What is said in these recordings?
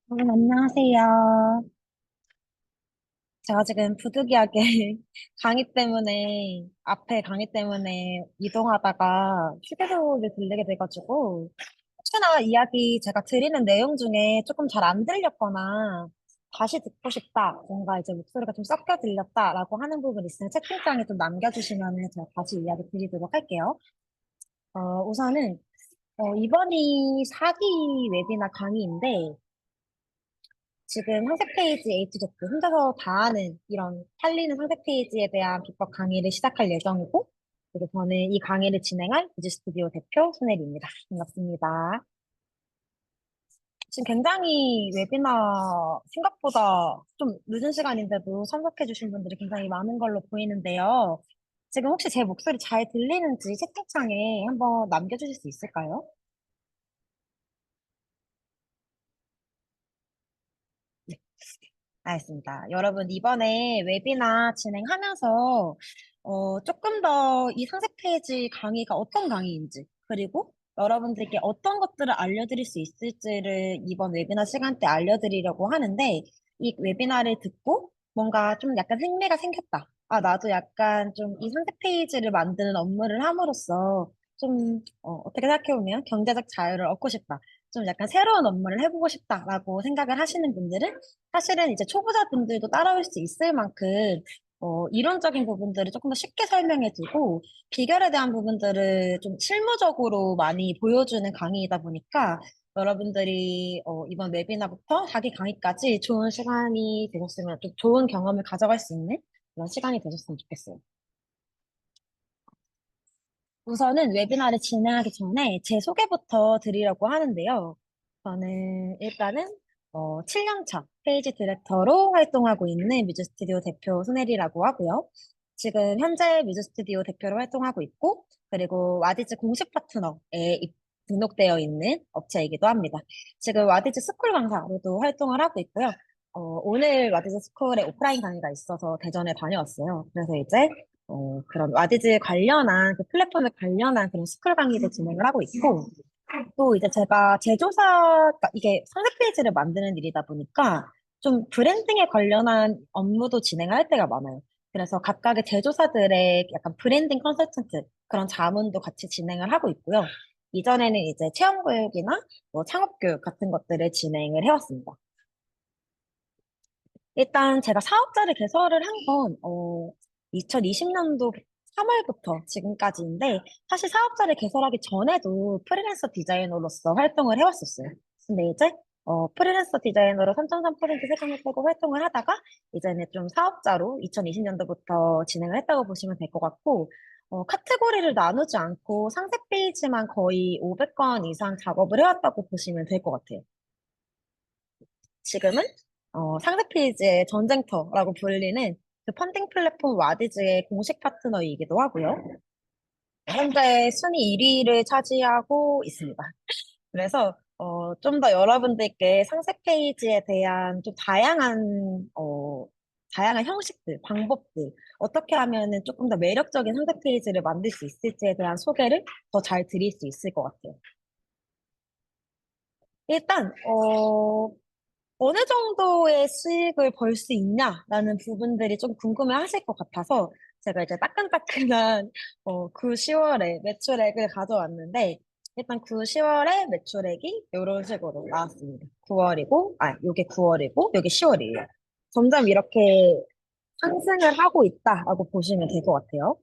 안녕하세요. 제가 지금 부득이하게 앞에 강의 때문에 이동하다가 휴게소를 들르게 돼가지고, 혹시나 이야기 제가 드리는 내용 중에 조금 잘 안 들렸거나, 다시 듣고 싶다, 뭔가 이제 목소리가 좀 섞여 들렸다라고 하는 부분 있으면 채팅창에 좀 남겨주시면 제가 다시 이야기 드리도록 할게요. 우선은, 이번이 4기 웨비나 강의인데, 지금 상세 페이지 A to Z 혼자서 다 하는 이런 팔리는 상세 페이지에 대한 비법 강의를 시작할 예정이고, 그리고 저는 이 강의를 진행할 뮤지 스튜디오 대표 손혜리입니다. 반갑습니다. 지금 굉장히 웨비나 생각보다 좀 늦은 시간인데도 참석해주신 분들이 굉장히 많은 걸로 보이는데요. 지금 혹시 제 목소리 잘 들리는지 채팅창에 한번 남겨주실 수 있을까요? 네. 알겠습니다. 여러분, 이번에 웨비나 진행하면서, 조금 더 이 상세 페이지 강의가 어떤 강의인지, 그리고 여러분들께 어떤 것들을 알려드릴 수 있을지를 이번 웨비나 시간 때 알려드리려고 하는데, 이 웨비나를 듣고 뭔가 좀 약간 흥미가 생겼다. 아, 나도 약간 좀 이 상세 페이지를 만드는 업무를 함으로써 좀, 어떻게 생각해보면 경제적 자유를 얻고 싶다. 좀 약간 새로운 업무를 해보고 싶다라고 생각을 하시는 분들은 사실은 이제 초보자분들도 따라올 수 있을 만큼 이론적인 부분들을 조금 더 쉽게 설명해주고 비결에 대한 부분들을 좀 실무적으로 많이 보여주는 강의이다 보니까 여러분들이 이번 웨비나부터 자기 강의까지 좋은 시간이 되셨으면 좀 좋은 경험을 가져갈 수 있는 그런 시간이 되셨으면 좋겠어요. 우선은 웨비나를 진행하기 전에 제 소개부터 드리려고 하는데요. 저는 일단은 7년차 페이지 디렉터로 활동하고 있는 뮤즈 스튜디오 대표 손혜리라고 하고요. 지금 현재 뮤즈 스튜디오 대표로 활동하고 있고, 그리고 와디즈 공식 파트너에 등록되어 있는 업체이기도 합니다. 지금 와디즈 스쿨 강사로도 활동을 하고 있고요. 오늘 와디즈 스쿨에 오프라인 강의가 있어서 대전에 다녀왔어요. 그래서 이제 그런 와디즈 관련한 그 플랫폼에 관련한 그런 스쿨 강의를 진행을 하고 있고 또 이제 제가 그러니까 이게 상세 페이지를 만드는 일이다 보니까 좀 브랜딩에 관련한 업무도 진행할 때가 많아요. 그래서 각각의 제조사들의 약간 브랜딩 컨설턴트 그런 자문도 같이 진행을 하고 있고요. 이전에는 이제 체험교육이나 뭐 창업교육 같은 것들을 진행을 해왔습니다. 일단 제가 사업자를 개설을 한 건, 2020년도 3월부터 지금까지인데, 사실 사업자를 개설하기 전에도 프리랜서 디자이너로서 활동을 해왔었어요. 근데 이제, 프리랜서 디자이너로 3.3% 세금을 떼고 활동을 하다가, 이제는 좀 사업자로 2020년도부터 진행을 했다고 보시면 될 것 같고, 카테고리를 나누지 않고 상세 페이지만 거의 500건 이상 작업을 해왔다고 보시면 될 것 같아요. 지금은 상세 페이지의 전쟁터라고 불리는 그 펀딩 플랫폼 와디즈의 공식 파트너이기도 하고요. 현재 순위 1위를 차지하고 있습니다. 그래서 좀 더 여러분들께 상세 페이지에 대한 좀 다양한 형식들, 방법들, 어떻게 하면은 조금 더 매력적인 상세 페이지를 만들 수 있을지에 대한 소개를 더 잘 드릴 수 있을 것 같아요. 일단, 어느 정도의 수익을 벌 수 있냐라는 부분들이 좀 궁금해 하실 것 같아서 제가 이제 따끈따끈한 9, 10월에 매출액을 가져왔는데 일단 9, 10월에 매출액이 이런 식으로 나왔습니다. 9월이고, 요게 9월이고, 요게 10월이에요. 점점 이렇게 상승을 하고 있다라고 보시면 될 것 같아요.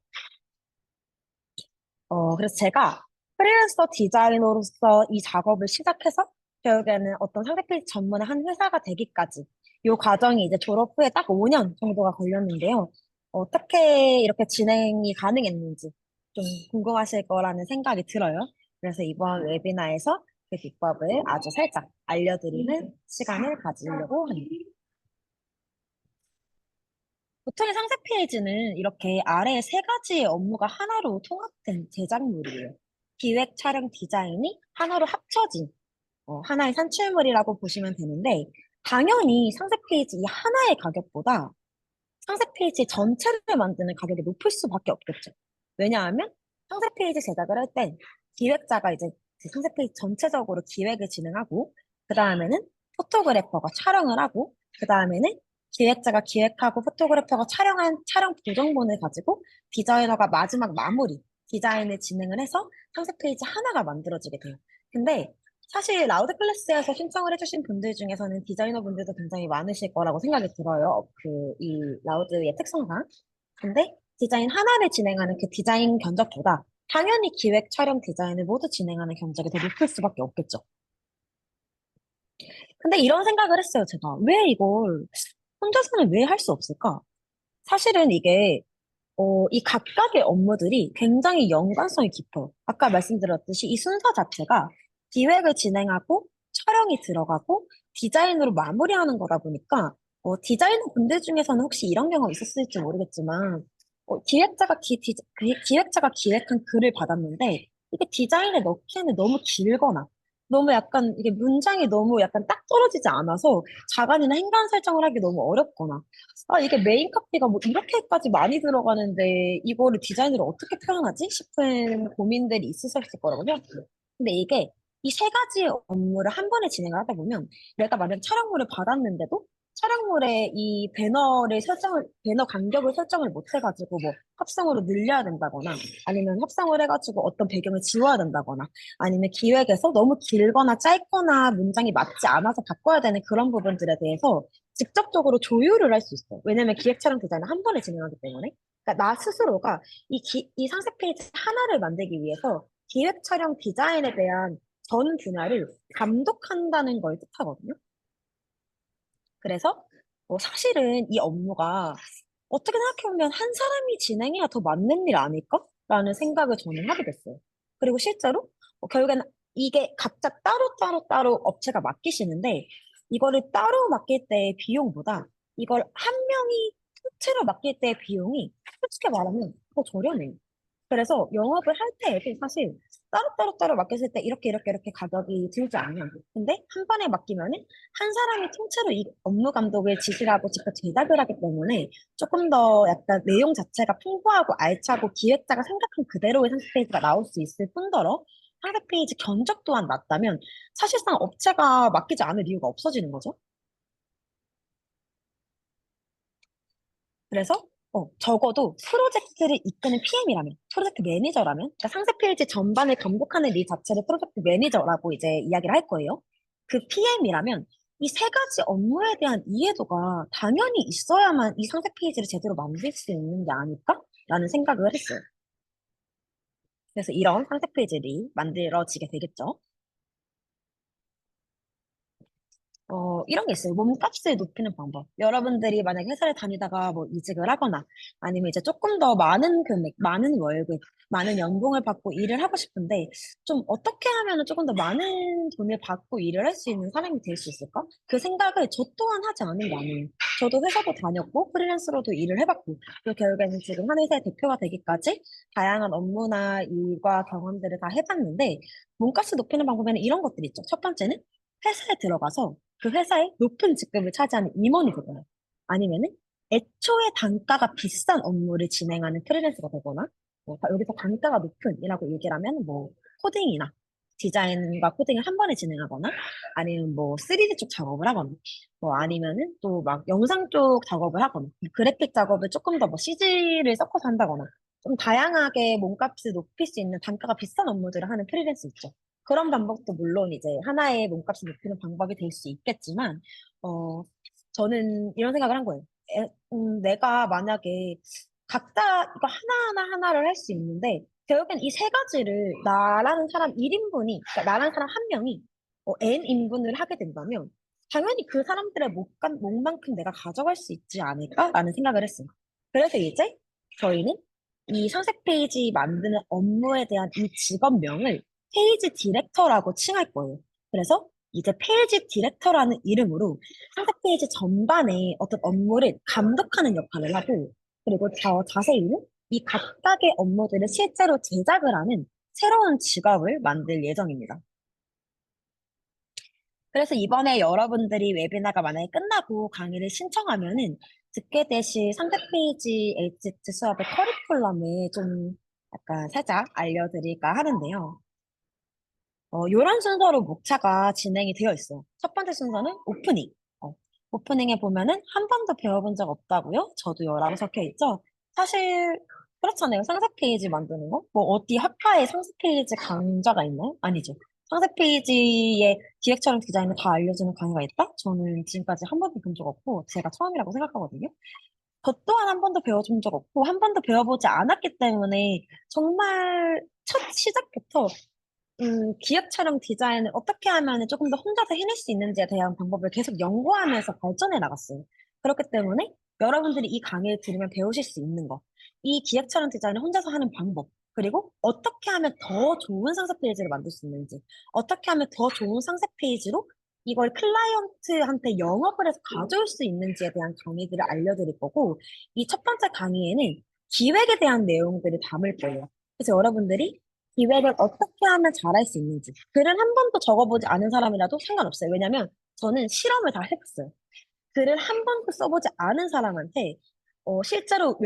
그래서 제가 프리랜서 디자이너로서 이 작업을 시작해서 결국에는 어떤 상세 페이지 전문의 한 회사가 되기까지 이 과정이 이제 졸업 후에 딱 5년 정도가 걸렸는데요. 어떻게 이렇게 진행이 가능했는지 좀 궁금하실 거라는 생각이 들어요. 그래서 이번 웨비나에서 그 비법을 아주 살짝 알려드리는 시간을 가지려고 합니다. 보통의 상세 페이지는 이렇게 아래 세 가지의 업무가 하나로 통합된 제작물이에요. 기획, 촬영, 디자인이 하나로 합쳐진 하나의 산출물이라고 보시면 되는데, 당연히 상세 페이지 이 하나의 가격보다 상세 페이지 전체를 만드는 가격이 높을 수밖에 없겠죠. 왜냐하면 상세 페이지 제작을 할 땐 기획자가 이제 그 상세 페이지 전체적으로 기획을 진행하고, 그 다음에는 포토그래퍼가 촬영을 하고, 그 다음에는 기획자가 기획하고 포토그래퍼가 촬영한 촬영 보정본을 가지고 디자이너가 마지막 마무리 디자인을 진행을 해서 상세 페이지 하나가 만들어지게 돼요. 근데 사실 라우드 클래스에서 신청을 해주신 분들 중에서는 디자이너 분들도 굉장히 많으실 거라고 생각이 들어요. 이 라우드의 특성상. 근데 디자인 하나를 진행하는 그 디자인 견적보다 당연히 기획, 촬영, 디자인을 모두 진행하는 견적이 더 높을 수밖에 없겠죠. 근데 이런 생각을 했어요, 제가. 왜 이걸 혼자서는 왜 할 수 없을까? 사실은 이게 이 각각의 업무들이 굉장히 연관성이 깊어요. 아까 말씀드렸듯이 이 순서 자체가 기획을 진행하고 촬영이 들어가고 디자인으로 마무리하는 거다 보니까 디자이너 분들 중에서는 혹시 이런 경험 있었을지 모르겠지만 기획자가 기획한 글을 받았는데 이게 디자인에 넣기에는 너무 길거나 너무 약간 이게 문장이 너무 약간 딱 떨어지지 않아서 자간이나 행간 설정을 하기 너무 어렵거나 아, 이게 메인 카피가 뭐 이렇게까지 많이 들어가는데 이거를 디자인으로 어떻게 표현하지? 싶은 고민들이 있으셨을 거라고 생각해요. 근데 이게 이 세 가지의 업무를 한 번에 진행을 하다 보면 내가 만약 촬영물을 받았는데도 촬영물에 이 배너 간격을 설정을 못 해가지고 뭐 합성으로 늘려야 된다거나 아니면 합성을 해가지고 어떤 배경을 지워야 된다거나 아니면 기획에서 너무 길거나 짧거나 문장이 맞지 않아서 바꿔야 되는 그런 부분들에 대해서 직접적으로 조율을 할 수 있어요. 왜냐면 기획 촬영 디자인을 한 번에 진행하기 때문에. 그러니까 나 스스로가 이 상세 페이지 하나를 만들기 위해서 기획 촬영 디자인에 대한 전 분야를 감독한다는 걸 뜻하거든요. 그래서 사실은 이 업무가 어떻게 생각해보면 한 사람이 진행해야 더 맞는 일 아닐까? 라는 생각을 저는 하게 됐어요. 그리고 실제로 결국에는 이게 각자 따로 업체가 맡기시는데 이거를 따로 맡길 때의 비용보다 이걸 한 명이 통째로 맡길 때의 비용이 솔직히 말하면 더 저렴해요. 그래서 영업을 할 때에도 사실 따로 맡겼을 때 이렇게 가격이 들지 않아요. 근데 한 번에 맡기면은 한 사람이 통째로 이 업무 감독을 지시하고 직접 제작을 하기 때문에 조금 더 약간 내용 자체가 풍부하고 알차고 기획자가 생각한 그대로의 상세 페이지가 나올 수 있을 뿐더러 상세 페이지 견적 또한 낮다면 사실상 업체가 맡기지 않을 이유가 없어지는 거죠. 그래서 적어도 프로젝트를 이끄는 PM이라면, 프로젝트 매니저라면, 그러니까 상세 페이지 전반을 감독하는 일 자체를 프로젝트 매니저라고 이제 이야기를 할 거예요. 그 PM이라면 이 세 가지 업무에 대한 이해도가 당연히 있어야만 이 상세 페이지를 제대로 만들 수 있는 게 아닐까라는 생각을 했어요. 그래서 이런 상세 페이지를 만들어지게 되겠죠. 이런 게 있어요. 몸값을 높이는 방법. 여러분들이 만약에 회사를 다니다가 뭐 이직을 하거나 아니면 이제 조금 더 많은 금액, 많은 월급, 많은 연봉을 받고 일을 하고 싶은데 좀 어떻게 하면은 조금 더 많은 돈을 받고 일을 할 수 있는 사람이 될 수 있을까? 그 생각을 저 또한 하지 않은 게 아니에요. 저도 회사도 다녔고 프리랜서로도 일을 해봤고 그 결국에는 지금 한 회사의 대표가 되기까지 다양한 업무나 일과 경험들을 다 해봤는데 몸값을 높이는 방법에는 이런 것들이 있죠. 첫 번째는 회사에 들어가서 그 회사의 높은 직급을 차지하는 임원이 되거나 아니면은 애초에 단가가 비싼 업무를 진행하는 프리랜서가 되거나 여기서 단가가 높은이라고 얘기를 하면 뭐 코딩이나 디자인과 코딩을 한 번에 진행하거나 아니면 뭐 3D 쪽 작업을 하거나 뭐 아니면은 또 막 영상 쪽 작업을 하거나 그래픽 작업을 조금 더 뭐 CG를 섞어서 한다거나 좀 다양하게 몸값을 높일 수 있는 단가가 비싼 업무들을 하는 프리랜서 있죠. 그런 방법도 물론 이제 하나의 몸값을 높이는 방법이 될 수 있겠지만, 어, 저는 이런 생각을 한 거예요. 내가 만약에 각자 이거 하나를 할 수 있는데, 결국엔 이 세 가지를 나라는 사람 1인분이, 그러니까 나라는 사람 한 명이 N 인분을 하게 된다면, 당연히 그 사람들의 몫만큼 내가 가져갈 수 있지 않을까라는 생각을 했어요. 그래서 이제 저희는 이 상세 페이지 만드는 업무에 대한 이 직업명을 페이지 디렉터라고 칭할 거예요. 그래서 이제 페이지 디렉터라는 이름으로 상세 페이지 전반에 어떤 업무를 감독하는 역할을 하고, 그리고 더 자세히는 이 각각의 업무들을 실제로 제작을 하는 새로운 직업을 만들 예정입니다. 그래서 이번에 여러분들이 웨비나가 만약에 끝나고 강의를 신청하면은 듣게 되실 300페이지 에이지트 수업의 커리큘럼을 좀 약간 살짝 알려드릴까 하는데요. 이런 순서로 목차가 진행이 되어 있어요. 첫 번째 순서는 오프닝. 어, 오프닝에 보면은 한 번도 배워본 적 없다고요? 저도 여라고 적혀 있죠? 사실 그렇잖아요. 상세 페이지 만드는 거? 뭐 어디 학과에 상세 페이지 강좌가 있나요? 아니죠. 상세 페이지에 기획처럼 디자인을 다 알려주는 강의가 있다? 저는 지금까지 한 번도 본 적 없고 제가 처음이라고 생각하거든요. 저 또한 한 번도 배워본 적 없고 한 번도 배워보지 않았기 때문에 정말 첫 시작부터 기획 촬영 디자인을 어떻게 하면 조금 더 혼자서 해낼 수 있는지에 대한 방법을 계속 연구하면서 발전해 나갔어요. 그렇기 때문에 여러분들이 이 강의를 들으면 배우실 수 있는 거, 이 기획 촬영 디자인을 혼자서 하는 방법, 그리고 어떻게 하면 더 좋은 상세 페이지를 만들 수 있는지, 어떻게 하면 더 좋은 상세 페이지로 이걸 클라이언트한테 영업을 해서 가져올 수 있는지에 대한 강의들을 알려드릴 거고, 이 첫 번째 강의에는 기획에 대한 내용들을 담을 거예요. 그래서 여러분들이 기획을 어떻게 하면 잘할 수 있는지. 글을 한 번도 적어보지 않은 사람이라도 상관없어요. 왜냐면 저는 실험을 다 해봤어요. 글을 한 번도 써보지 않은 사람한테 실제로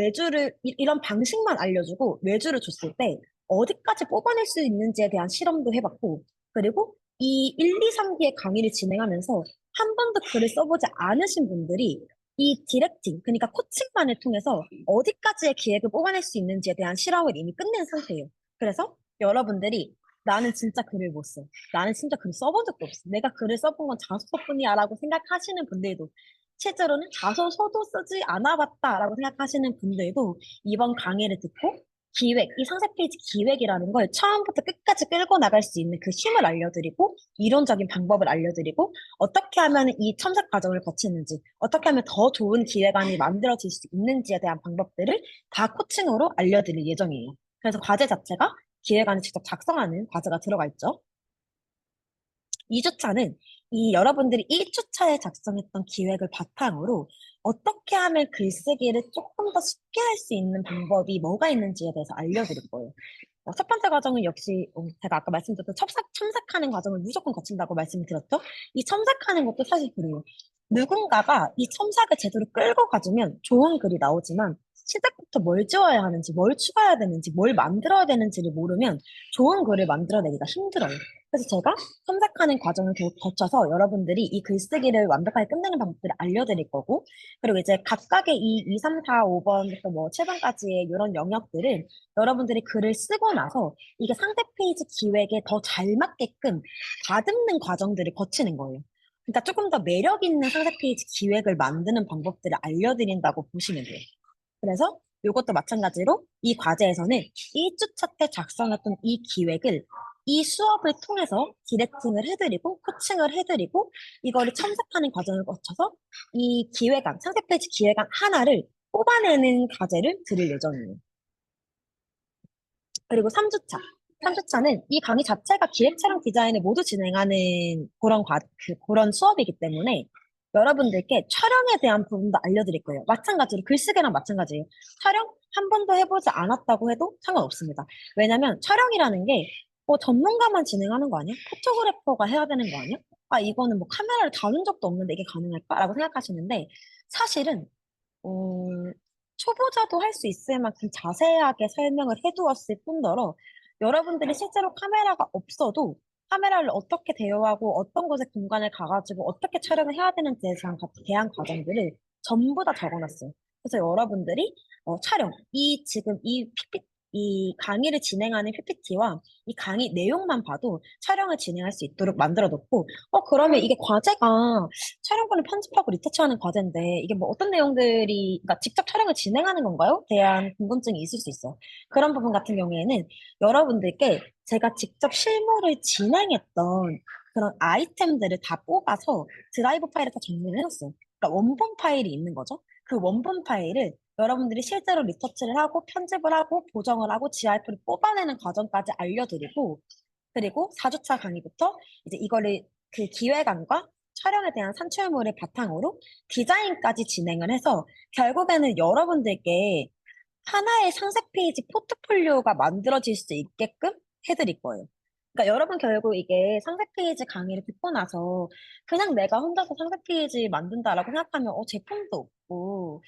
이런 방식만 알려주고 외주를 줬을 때 어디까지 뽑아낼 수 있는지에 대한 실험도 해봤고, 그리고 이 1, 2, 3기의 강의를 진행하면서 한 번도 글을 써보지 않으신 분들이 이 디렉팅, 그러니까 코칭만을 통해서 어디까지의 기획을 뽑아낼 수 있는지에 대한 실험을 이미 끝낸 상태예요. 그래서 여러분들이 나는 진짜 글을 못 써. 나는 진짜 글을 써본 적도 없어. 내가 글을 써본 건 자소서뿐이야 라고 생각하시는 분들도 실제로는 자소서도 쓰지 않아봤다라고 생각하시는 분들도 이번 강의를 듣고 기획, 이 상세 페이지 기획이라는 걸 처음부터 끝까지 끌고 나갈 수 있는 그 힘을 알려드리고 이론적인 방법을 알려드리고 어떻게 하면 이 첨삭 과정을 거치는지 어떻게 하면 더 좋은 기획안이 만들어질 수 있는지에 대한 방법들을 다 코칭으로 알려드릴 예정이에요. 그래서 과제 자체가 기획안을 직접 작성하는 과제가 들어가 있죠. 2주차는 이 여러분들이 1주차에 작성했던 기획을 바탕으로 어떻게 하면 글쓰기를 조금 더 쉽게 할 수 있는 방법이 뭐가 있는지에 대해서 알려드릴 거예요. 첫 번째 과정은 역시 제가 아까 말씀드렸던 첨삭하는 과정을 무조건 거친다고 말씀을 드렸죠. 이 첨삭하는 것도 사실 그래요. 누군가가 이 첨삭을 제대로 끌고 가주면 좋은 글이 나오지만 시작부터 뭘 지워야 하는지, 뭘 추가해야 되는지, 뭘 만들어야 되는지를 모르면 좋은 글을 만들어내기가 힘들어요. 그래서 제가 첨삭하는 과정을 거쳐서 여러분들이 이 글쓰기를 완벽하게 끝내는 방법들을 알려드릴 거고, 그리고 이제 각각의 이 2, 3, 4, 5번부터 뭐 7번까지의 이런 영역들을 여러분들이 글을 쓰고 나서 이게 상대 페이지 기획에 더 잘 맞게끔 다듬는 과정들을 거치는 거예요. 그러니까 조금 더 매력 있는 상세 페이지 기획을 만드는 방법들을 알려드린다고 보시면 돼요. 그래서 이것도 마찬가지로 이 과제에서는 1주차 때 작성했던 이 기획을 이 수업을 통해서 디렉팅을 해드리고 코칭을 해드리고 이거를 첨삭하는 과정을 거쳐서 이 기획안, 상세 페이지 기획안 하나를 뽑아내는 과제를 드릴 예정이에요. 그리고 3주차. 3주차는 이 강의 자체가 기획 촬영 디자인을 모두 진행하는 그런 수업이기 때문에 여러분들께 촬영에 대한 부분도 알려드릴 거예요. 마찬가지로 글쓰기랑 마찬가지예요. 촬영 한 번도 해보지 않았다고 해도 상관없습니다. 왜냐면 촬영이라는 게 전문가만 진행하는 거 아니야? 포토그래퍼가 해야 되는 거 아니야? 아, 이거는 뭐 카메라를 다룬 적도 없는데 이게 가능할까? 라고 생각하시는데 사실은 어, 초보자도 할 수 있을 만큼 자세하게 설명을 해두었을 뿐더러 여러분들이 실제로 카메라가 없어도 카메라를 어떻게 대여하고 어떤 곳에 공간을 가가지고 어떻게 촬영을 해야 되는지에 대한 과정들을 전부 다 적어놨어요. 그래서 여러분들이 촬영, 지금 이 강의를 진행하는 PPT와 이 강의 내용만 봐도 촬영을 진행할 수 있도록 만들어 놓고, 그러면 이게 과제가 촬영본을 편집하고 리터치하는 과제인데 이게 뭐 어떤 내용들이 그러니까 직접 촬영을 진행하는 건가요? 대한 궁금증이 있을 수 있어요. 그런 부분 같은 경우에는 여러분들께 제가 직접 실무를 진행했던 그런 아이템들을 다 뽑아서 드라이브 파일에다 정리를 해놨어요. 그러니까 원본 파일이 있는 거죠. 그 원본 파일을 여러분들이 실제로 리터치를 하고 편집을 하고 보정을 하고 GIF를 뽑아내는 과정까지 알려드리고, 그리고 4주차 강의부터 이제 이거를 그 기획안과 촬영에 대한 산출물을 바탕으로 디자인까지 진행을 해서 결국에는 여러분들께 하나의 상세 페이지 포트폴리오가 만들어질 수 있게끔 해드릴 거예요. 그러니까 여러분 결국 이게 상세 페이지 강의를 듣고 나서 그냥 내가 혼자서 상세 페이지 만든다라고 생각하면 제품도 없고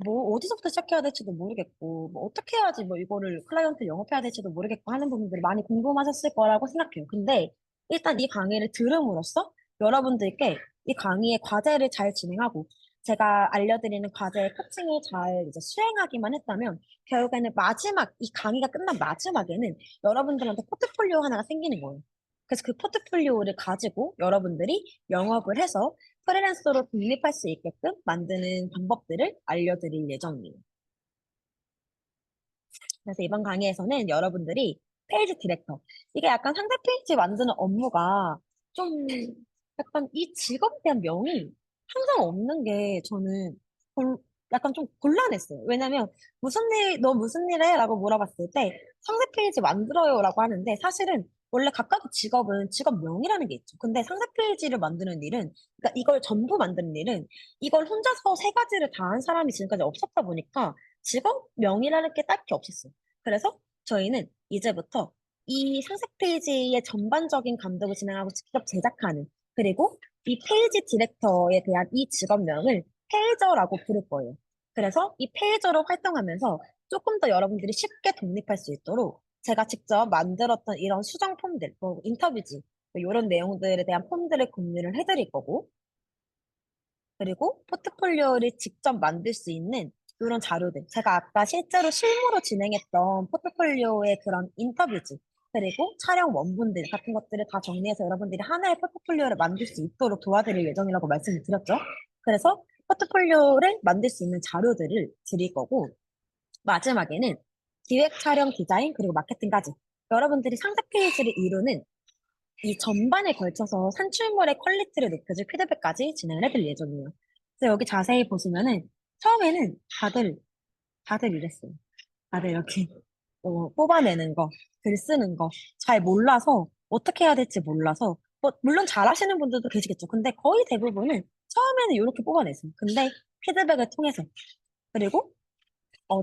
뭐 어디서부터 시작해야 될지도 모르겠고 뭐 어떻게 해야지 뭐 이거를 클라이언트 영업해야 될지도 모르겠고 하는 부분들이 많이 궁금하셨을 거라고 생각해요. 근데 일단 이 강의를 들음으로써 여러분들께 이 강의의 과제를 잘 진행하고 제가 알려드리는 과제의 코칭을 잘 이제 수행하기만 했다면 결국에는 마지막, 이 강의가 끝난 마지막에는 여러분들한테 포트폴리오 하나가 생기는 거예요. 그래서 그 포트폴리오를 가지고 여러분들이 영업을 해서 프리랜서로 독립할 수 있게끔 만드는 방법들을 알려드릴 예정이에요. 그래서 이번 강의에서는 여러분들이 페이지 디렉터, 이게 약간 상세 페이지 만드는 업무가 좀 약간 이 직업에 대한 명이 항상 없는 게 저는 약간 좀 곤란했어요. 왜냐면 무슨 일, 너 무슨 일 해? 라고 물어봤을 때 상세 페이지 만들어요 라고 하는데 사실은 원래 각각의 직업은 직업명이라는 게 있죠. 근데 상세 페이지를 만드는 일은, 그러니까 이걸 전부 만드는 일은 이걸 혼자서 세 가지를 다 한 사람이 지금까지 없었다 보니까 직업명이라는 게 딱히 없었어요. 그래서 저희는 이제부터 이 상세 페이지의 전반적인 감독을 진행하고 직접 제작하는, 그리고 이 페이지 디렉터에 대한 이 직업명을 페이저라고 부를 거예요. 그래서 이 페이저로 활동하면서 조금 더 여러분들이 쉽게 독립할 수 있도록 제가 직접 만들었던 이런 수정 폼들, 뭐 인터뷰지, 이런 내용들에 대한 폼들을 공유를 해드릴 거고, 그리고 포트폴리오를 직접 만들 수 있는 이런 자료들. 제가 아까 실제로 실무로 진행했던 포트폴리오의 그런 인터뷰지, 그리고 촬영 원본들 같은 것들을 다 정리해서 여러분들이 하나의 포트폴리오를 만들 수 있도록 도와드릴 예정이라고 말씀을 드렸죠. 그래서 포트폴리오를 만들 수 있는 자료들을 드릴 거고, 마지막에는 기획, 촬영, 디자인, 그리고 마케팅까지 여러분들이 상세 페이지를 이루는 이 전반에 걸쳐서 산출물의 퀄리티를 높여줄 피드백까지 진행을 해드릴 예정이에요. 그래서 여기 자세히 보시면은 처음에는 다들 이랬어요. 다들 이렇게 뽑아내는 거, 글 쓰는 거 잘 몰라서 어떻게 해야 될지 몰라서 뭐 물론 잘하시는 분들도 계시겠죠. 근데 거의 대부분은 처음에는 이렇게 뽑아냈어요. 근데 피드백을 통해서 그리고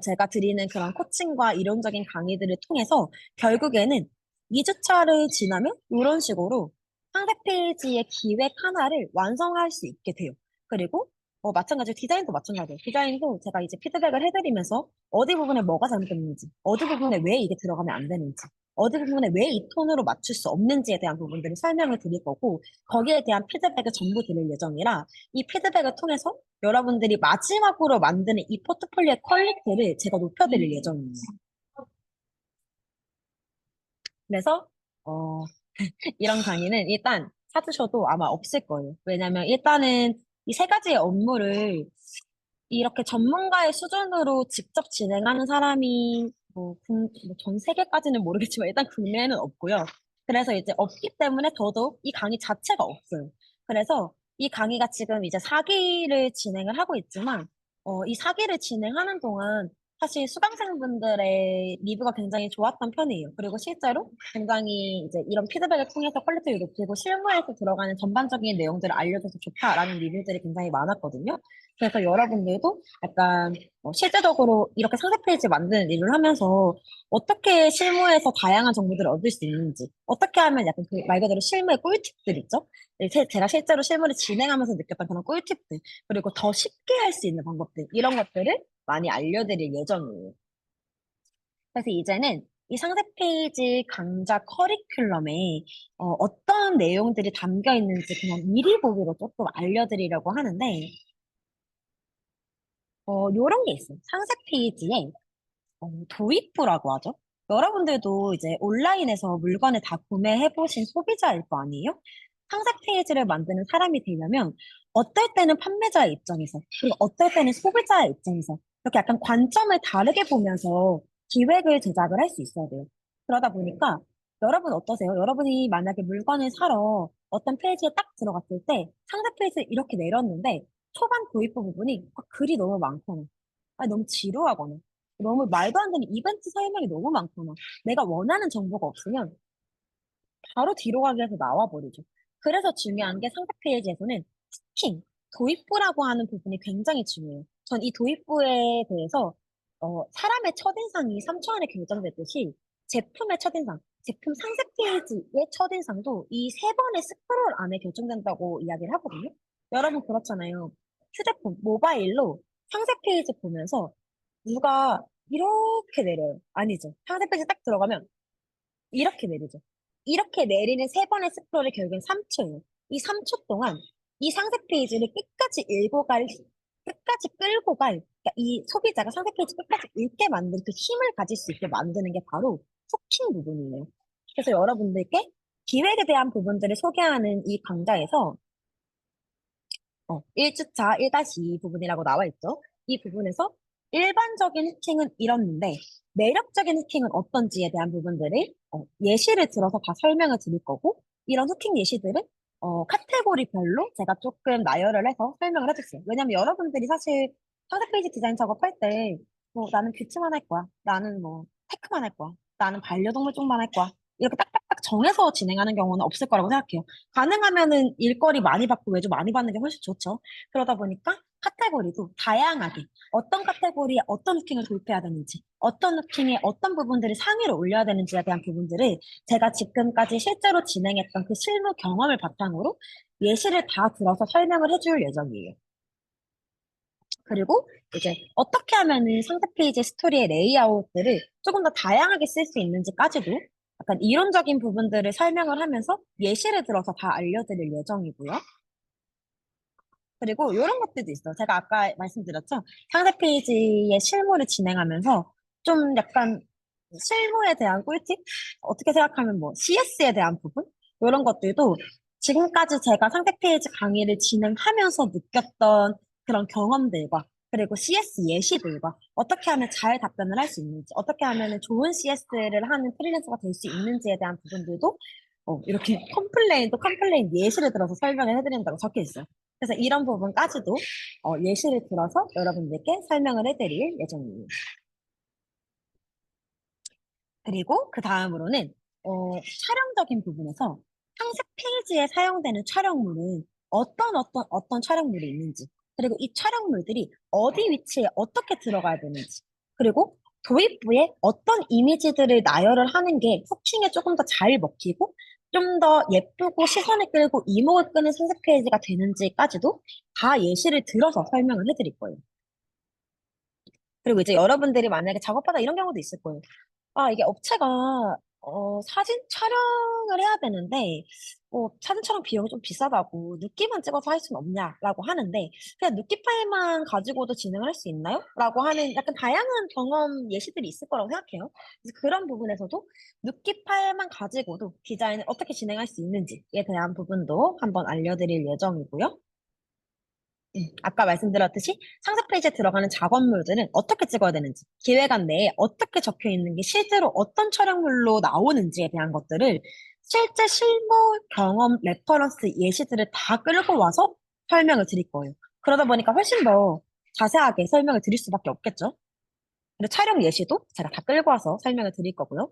제가 드리는 그런 코칭과 이론적인 강의들을 통해서 결국에는 2주차를 지나면 이런 식으로 상세 페이지의 기획 하나를 완성할 수 있게 돼요. 그리고 마찬가지로 디자인도 마찬가지예요. 디자인도 제가 이제 피드백을 해드리면서 어디 부분에 뭐가 잘못됐는지, 어디 부분에 왜 이게 들어가면 안 되는지, 어디 부분에 왜 이 톤으로 맞출 수 없는지에 대한 부분들을 설명을 드릴 거고, 거기에 대한 피드백을 전부 드릴 예정이라 이 피드백을 통해서 여러분들이 마지막으로 만드는 이 포트폴리오의 퀄리티를 제가 높여드릴 예정이에요. 그래서 어, 이런 강의는 일단 찾으셔도 아마 없을 거예요. 왜냐면 일단은 이 세 가지의 업무를 이렇게 전문가의 수준으로 직접 진행하는 사람이 뭐전 세계까지는 모르겠지만 일단 국내에는 없고요. 그래서 이제 없기 때문에 더더욱 이 강의 자체가 없어요. 그래서 이 강의가 지금 이제 4기를 진행을 하고 있지만 이 4기를 진행하는 동안 사실 수강생분들의 리뷰가 굉장히 좋았던 편이에요. 그리고 실제로 굉장히 이제 이런 피드백을 통해서 퀄리티를 높이고 실무에서 들어가는 전반적인 내용들을 알려줘서 좋다라는 리뷰들이 굉장히 많았거든요. 그래서 여러분들도 약간 실제적으로 이렇게 상세 페이지 만드는 일을 하면서 어떻게 실무에서 다양한 정보들을 얻을 수 있는지, 어떻게 하면 약간 그 말 그대로 실무의 꿀팁들 있죠? 네, 제가 실제로 실무를 진행하면서 느꼈던 그런 꿀팁들, 그리고 더 쉽게 할 수 있는 방법들, 이런 것들을 많이 알려드릴 예정이에요. 그래서 이제는 이 상세 페이지 강좌 커리큘럼에 어떤 내용들이 담겨 있는지 그냥 미리 보기로 조금 알려드리려고 하는데, 요런 게 있어요. 상세 페이지에 도입부라고 하죠. 여러분들도 이제 온라인에서 물건을 다 구매해보신 소비자일 거 아니에요? 상세 페이지를 만드는 사람이 되려면 어떨 때는 판매자의 입장에서, 그리고 어떨 때는 소비자의 입장에서 이렇게 약간 관점을 다르게 보면서 기획을 제작을 할 수 있어야 돼요. 그러다 보니까 여러분 어떠세요? 여러분이 만약에 물건을 사러 어떤 페이지에 딱 들어갔을 때 상세 페이지를 이렇게 내렸는데 초반 도입부 부분이 글이 너무 많거나 아니, 너무 지루하거나 너무 말도 안 되는 이벤트 설명이 너무 많거나 내가 원하는 정보가 없으면 바로 뒤로 가기 위해서 나와버리죠. 그래서 중요한 게 상세 페이지에서는 스팅, 도입부라고 하는 부분이 굉장히 중요해요. 전 이 도입부에 대해서 사람의 첫인상이 3초 안에 결정됐듯이 제품의 첫인상, 제품 상세 페이지의 첫인상도 이 세 번의 스크롤 안에 결정된다고 이야기를 하거든요. 여러분 그렇잖아요. 휴대폰, 모바일로 상세 페이지 보면서 누가 이렇게 내려요. 아니죠. 상세 페이지 딱 들어가면 이렇게 내리죠. 이렇게 내리는 세 번의 스크롤이 결국엔 3초예요. 이 3초 동안 이 상세 페이지를 끝까지 끌고 그러니까 이 소비자가 상세 페이지 끝까지 읽게 만든 그 힘을 가질 수 있게 만드는 게 바로 후킹 부분이에요. 그래서 여러분들께 기획에 대한 부분들을 소개하는 이 강좌에서 1주차 1-2 부분이라고 나와 있죠. 이 부분에서 일반적인 후킹은 이렇는데 매력적인 후킹은 어떤지에 대한 부분들을 예시를 들어서 다 설명을 드릴 거고 이런 후킹 예시들은 카테고리별로 제가 조금 나열을 해서 설명을 해줬어요. 왜냐면 여러분들이 사실 상세 페이지 디자인 작업할 때 나는 뷰티만 할 거야. 나는 뭐 테크만 할 거야. 나는 반려동물 쪽만 할 거야. 이렇게 딱딱딱 정해서 진행하는 경우는 없을 거라고 생각해요. 가능하면은 일거리 많이 받고 외주 많이 받는 게 훨씬 좋죠. 그러다 보니까 카테고리도 다양하게 어떤 카테고리에 어떤 후킹을 도입해야 되는지, 어떤 후킹에 어떤 부분들을 상위로 올려야 되는지에 대한 부분들을 제가 지금까지 실제로 진행했던 그 실무 경험을 바탕으로 예시를 다 들어서 설명을 해줄 예정이에요. 그리고 이제 어떻게 하면은 상세 페이지 스토리의 레이아웃들을 조금 더 다양하게 쓸 수 있는지까지도 약간 이론적인 부분들을 설명을 하면서 예시를 들어서 다 알려드릴 예정이고요. 그리고 이런 것들도 있어요. 제가 아까 말씀드렸죠. 상세 페이지의 실무를 진행하면서 좀 약간 실무에 대한 꿀팁? 어떻게 생각하면 뭐 CS에 대한 부분? 이런 것들도 지금까지 제가 상세 페이지 강의를 진행하면서 느꼈던 그런 경험들과 그리고 CS 예시들과 어떻게 하면 잘 답변을 할 수 있는지, 어떻게 하면 좋은 CS를 하는 프리랜서가 될 수 있는지에 대한 부분들도 이렇게 컴플레인 예시를 들어서 설명을 해드린다고 적혀 있어요. 그래서 이런 부분까지도 예시를 들어서 여러분들께 설명을 해드릴 예정입니다. 그리고 그 다음으로는 촬영적인 부분에서 상세 페이지에 사용되는 촬영물은 어떤 촬영물이 있는지, 그리고 이 촬영물들이 어디 위치에 어떻게 들어가야 되는지, 그리고 도입부에 어떤 이미지들을 나열을 하는 게 후킹에 조금 더 잘 먹히고 좀 더 예쁘고 시선을 끌고 이목을 끄는 상세 페이지가 되는지까지도 다 예시를 들어서 설명을 해드릴 거예요. 그리고 이제 여러분들이 만약에 작업하다 이런 경우도 있을 거예요. 아, 이게 업체가 사진 촬영을 해야 되는데 사진 촬영 비용이 좀 비싸다고 누끼만 찍어서 할 수는 없냐라고 하는데 그냥 누끼 파일만 가지고도 진행을 할 수 있나요? 라고 하는 약간 다양한 경험 예시들이 있을 거라고 생각해요. 그래서 그런 부분에서도 누끼 파일만 가지고도 디자인을 어떻게 진행할 수 있는지에 대한 부분도 한번 알려드릴 예정이고요. 아까 말씀드렸듯이 상세 페이지에 들어가는 작업물들은 어떻게 찍어야 되는지, 기획안 내에 어떻게 적혀 있는 게 실제로 어떤 촬영물로 나오는지에 대한 것들을 실제 실무 경험 레퍼런스 예시들을 다 끌고 와서 설명을 드릴 거예요. 그러다 보니까 훨씬 더 자세하게 설명을 드릴 수밖에 없겠죠. 그리고 촬영 예시도 제가 다 끌고 와서 설명을 드릴 거고요.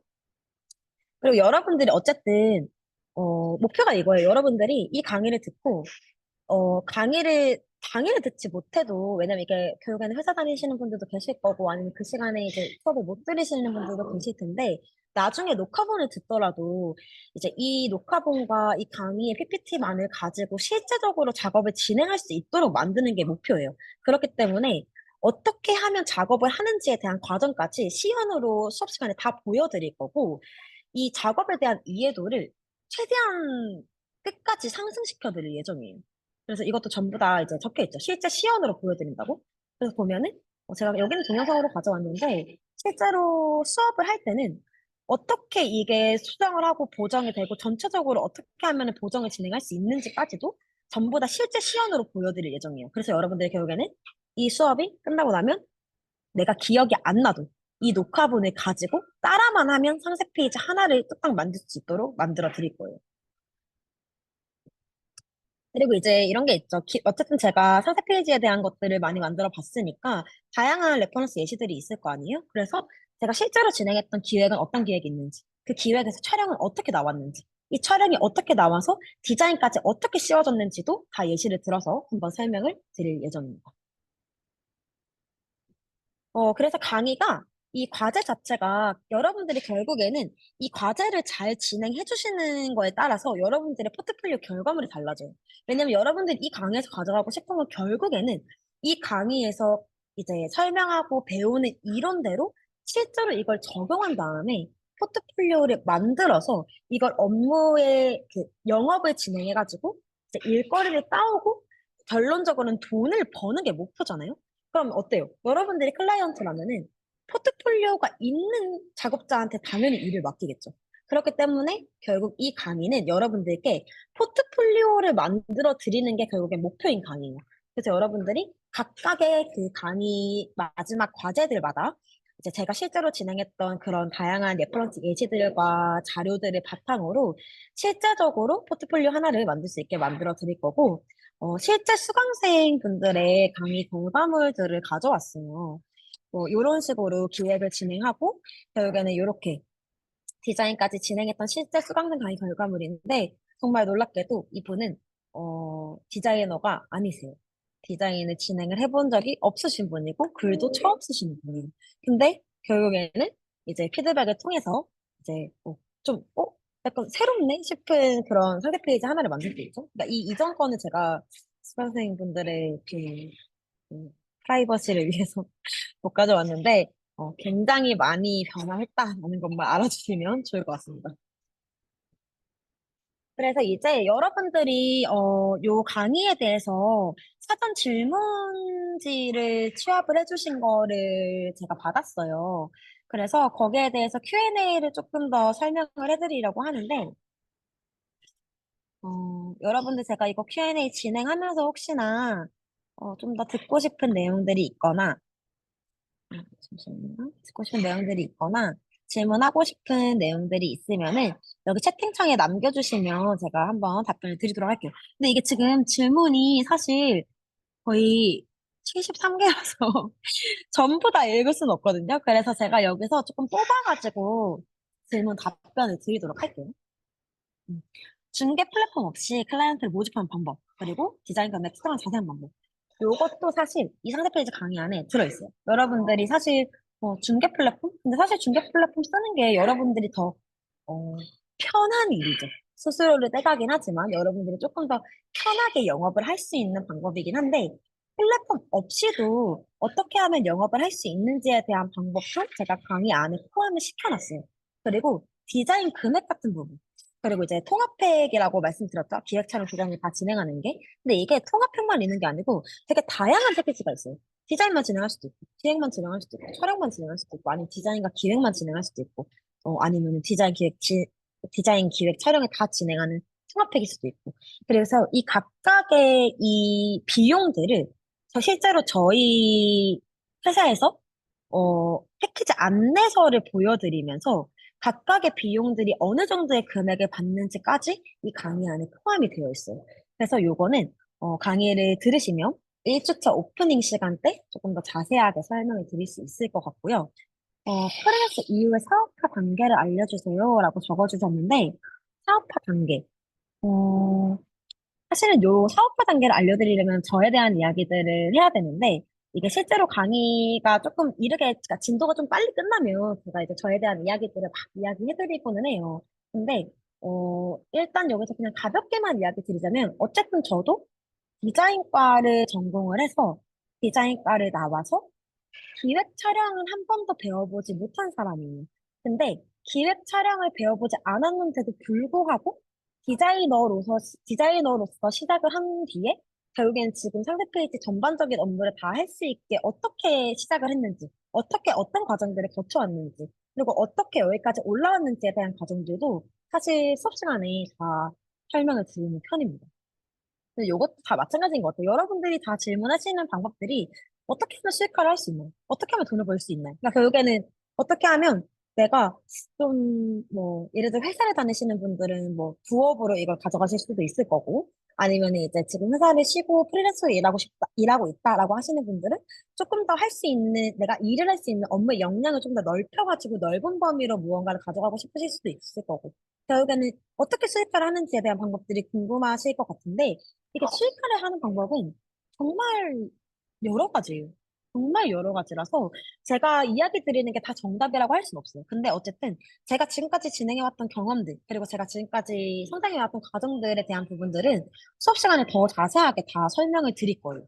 그리고 여러분들이 어쨌든 목표가 이거예요. 여러분들이 이 강의를 듣고 강의를 듣지 못해도, 왜냐면 이게 결국에는 회사 다니시는 분들도 계실 거고, 아니면 그 시간에 이제 수업을 못 들으시는 분들도 계실 텐데, 나중에 녹화본을 듣더라도, 이제 이 녹화본과 이 강의의 PPT만을 가지고 실제적으로 작업을 진행할 수 있도록 만드는 게 목표예요. 그렇기 때문에, 어떻게 하면 작업을 하는지에 대한 과정까지 시연으로 수업 시간에 다 보여드릴 거고, 이 작업에 대한 이해도를 최대한 끝까지 상승시켜 드릴 예정이에요. 그래서 이것도 전부 다 이제 적혀 있죠. 실제 시연으로 보여드린다고. 그래서 보면은 제가 여기는 동영상으로 가져왔는데 실제로 수업을 할 때는 어떻게 이게 수정을 하고 보정이 되고 전체적으로 어떻게 하면 보정을 진행할 수 있는지까지도 전부 다 실제 시연으로 보여드릴 예정이에요. 그래서 여러분들이 결국에는 이 수업이 끝나고 나면 내가 기억이 안 나도 이 녹화본을 가지고 따라만 하면 상세 페이지 하나를 뚝딱 만들 수 있도록 만들어 드릴 거예요. 그리고 이제 이런 게 있죠. 어쨌든 제가 상세 페이지에 대한 것들을 많이 만들어 봤으니까 다양한 레퍼런스 예시들이 있을 거 아니에요? 그래서 제가 실제로 진행했던 기획은 어떤 기획이 있는지, 그 기획에서 촬영은 어떻게 나왔는지, 이 촬영이 어떻게 나와서 디자인까지 어떻게 씌워졌는지도 다 예시를 들어서 한번 설명을 드릴 예정입니다. 그래서 강의가 이 과제 자체가 여러분들이 결국에는 이 과제를 잘 진행해 주시는 거에 따라서 여러분들의 포트폴리오 결과물이 달라져요. 왜냐면 여러분들이 이 강의에서 가져가고 싶은 건 결국에는 이 강의에서 이제 설명하고 배우는 이론대로 실제로 이걸 적용한 다음에 포트폴리오를 만들어서 이걸 업무의 그 영업을 진행해가지고 이제 일거리를 따오고 결론적으로는 돈을 버는 게 목표잖아요. 그럼 어때요? 여러분들이 클라이언트라면은 포트폴리오가 있는 작업자한테 당연히 일을 맡기겠죠. 그렇기 때문에 결국 이 강의는 여러분들께 포트폴리오를 만들어 드리는 게 결국엔 목표인 강의예요. 그래서 여러분들이 각각의 그 강의 마지막 과제들마다 이제 제가 실제로 진행했던 그런 다양한 레퍼런스 예시들과 자료들을 바탕으로 실제적으로 포트폴리오 하나를 만들 수 있게 만들어 드릴 거고, 실제 수강생 분들의 강의 결과물들을 가져왔어요. 뭐, 이런 식으로 기획을 진행하고, 결국에는 이렇게 디자인까지 진행했던 실제 수강생 강의 결과물인데, 정말 놀랍게도 이분은, 디자이너가 아니세요. 디자인을 진행을 해본 적이 없으신 분이고, 글도 처음 쓰시는 분이에요. 근데 결국에는 이제 피드백을 통해서 이제 약간 새롭네 싶은 그런 상세 페이지 하나를 만들 수 있죠. 그러니까 이 이전 거는 제가 수강생분들의 그 프라이버시를 위해서 못 가져왔는데, 굉장히 많이 변화했다라는 것만 알아주시면 좋을 것 같습니다. 그래서 이제 여러분들이 요 강의에 대해서 사전 질문지를 취합을 해주신 거를 제가 받았어요. 그래서 거기에 대해서 Q&A를 조금 더 설명을 해드리려고 하는데, 여러분들 제가 이거 Q&A 진행하면서 혹시나 좀 더 듣고 싶은 내용들이 있거나, 잠시만요. 듣고 싶은 내용들이 있거나, 질문하고 싶은 내용들이 있으면은, 여기 채팅창에 남겨주시면 제가 한번 답변을 드리도록 할게요. 근데 이게 지금 질문이 사실 거의 73개라서 전부 다 읽을 수는 없거든요. 그래서 제가 여기서 조금 뽑아가지고 질문 답변을 드리도록 할게요. 음. 중개 플랫폼 없이 클라이언트를 모집하는 방법, 그리고 디자인 견해 특정한 자세한 방법. 요것도 사실 이 상세 페이지 강의 안에 들어있어요. 여러분들이 사실 중개 플랫폼? 근데 사실 중개 플랫폼 쓰는 게 여러분들이 더 편한 일이죠. 수수료를 떼가긴 하지만 여러분들이 조금 더 편하게 영업을 할 수 있는 방법이긴 한데 플랫폼 없이도 어떻게 하면 영업을 할 수 있는지에 대한 방법도 제가 강의 안에 포함을 시켜놨어요. 그리고 디자인 금액 같은 부분. 그리고 이제 통합팩이라고 말씀드렸죠. 기획 촬영 조정을 다 진행하는 게. 근데 이게 통합팩만 있는 게 아니고 되게 다양한 패키지가 있어요. 디자인만 진행할 수도 있고, 기획만 진행할 수도 있고, 촬영만 진행할 수도 있고, 아니면 디자인과 기획만 진행할 수도 있고, 아니면 디자인 기획 촬영을 다 진행하는 통합팩일 수도 있고. 그래서 이 각각의 이 비용들을 실제로 저희 회사에서 패키지 안내서를 보여드리면서 각각의 비용들이 어느 정도의 금액을 받는지까지 이 강의 안에 포함이 되어 있어요. 그래서 요거는 강의를 들으시면 1주차 오프닝 시간 때 조금 더 자세하게 설명을 드릴 수 있을 것 같고요. 프리랜서 이후의 사업화 단계를 알려주세요 라고 적어주셨는데 사업화 단계. 어, 사실은 요 사업화 단계를 알려드리려면 저에 대한 이야기들을 해야 되는데, 이게 실제로 강의가 조금 이르게, 그러니까 진도가 좀 빨리 끝나면 제가 이제 저에 대한 이야기들을 막 이야기해드리고는 해요. 근데, 일단 여기서 그냥 가볍게만 이야기 드리자면, 어쨌든 저도 디자인과를 전공을 해서 디자인과를 나와서 기획 촬영은 한 번도 배워보지 못한 사람이에요. 근데 기획 촬영을 배워보지 않았는데도 불구하고 디자이너로서 시작을 한 뒤에 결국엔 지금 상세 페이지 전반적인 업무를 다 할 수 있게 어떻게 시작을 했는지, 어떻게 어떤 과정들을 거쳐왔는지, 그리고 어떻게 여기까지 올라왔는지에 대한 과정들도 사실 수업 시간에 다 설명을 드리는 편입니다. 근데 이것도 다 마찬가지인 것 같아요. 여러분들이 다 질문하시는 방법들이 어떻게 하면 수익화를 할 수 있나요? 어떻게 하면 돈을 벌 수 있나요? 그러니까 결국에는 어떻게 하면 내가 좀 뭐 예를 들어 회사를 다니시는 분들은 뭐 부업으로 이걸 가져가실 수도 있을 거고 아니면 이제 지금 회사를 쉬고 프리랜서로 일하고 있다라고 하시는 분들은 조금 더 할 수 있는 내가 일을 할 수 있는 업무의 역량을 좀 더 넓혀가지고 넓은 범위로 무언가를 가져가고 싶으실 수도 있을 거고 결국에는 어떻게 수익화를 하는지에 대한 방법들이 궁금하실 것 같은데 이게 수익화를 하는 방법은 정말 여러 가지예요. 정말 여러 가지라서 제가 이야기 드리는 게 다 정답이라고 할 수는 없어요. 근데 어쨌든 제가 지금까지 진행해왔던 경험들, 그리고 제가 지금까지 성장해왔던 과정들에 대한 부분들은 수업 시간에 더 자세하게 다 설명을 드릴 거예요.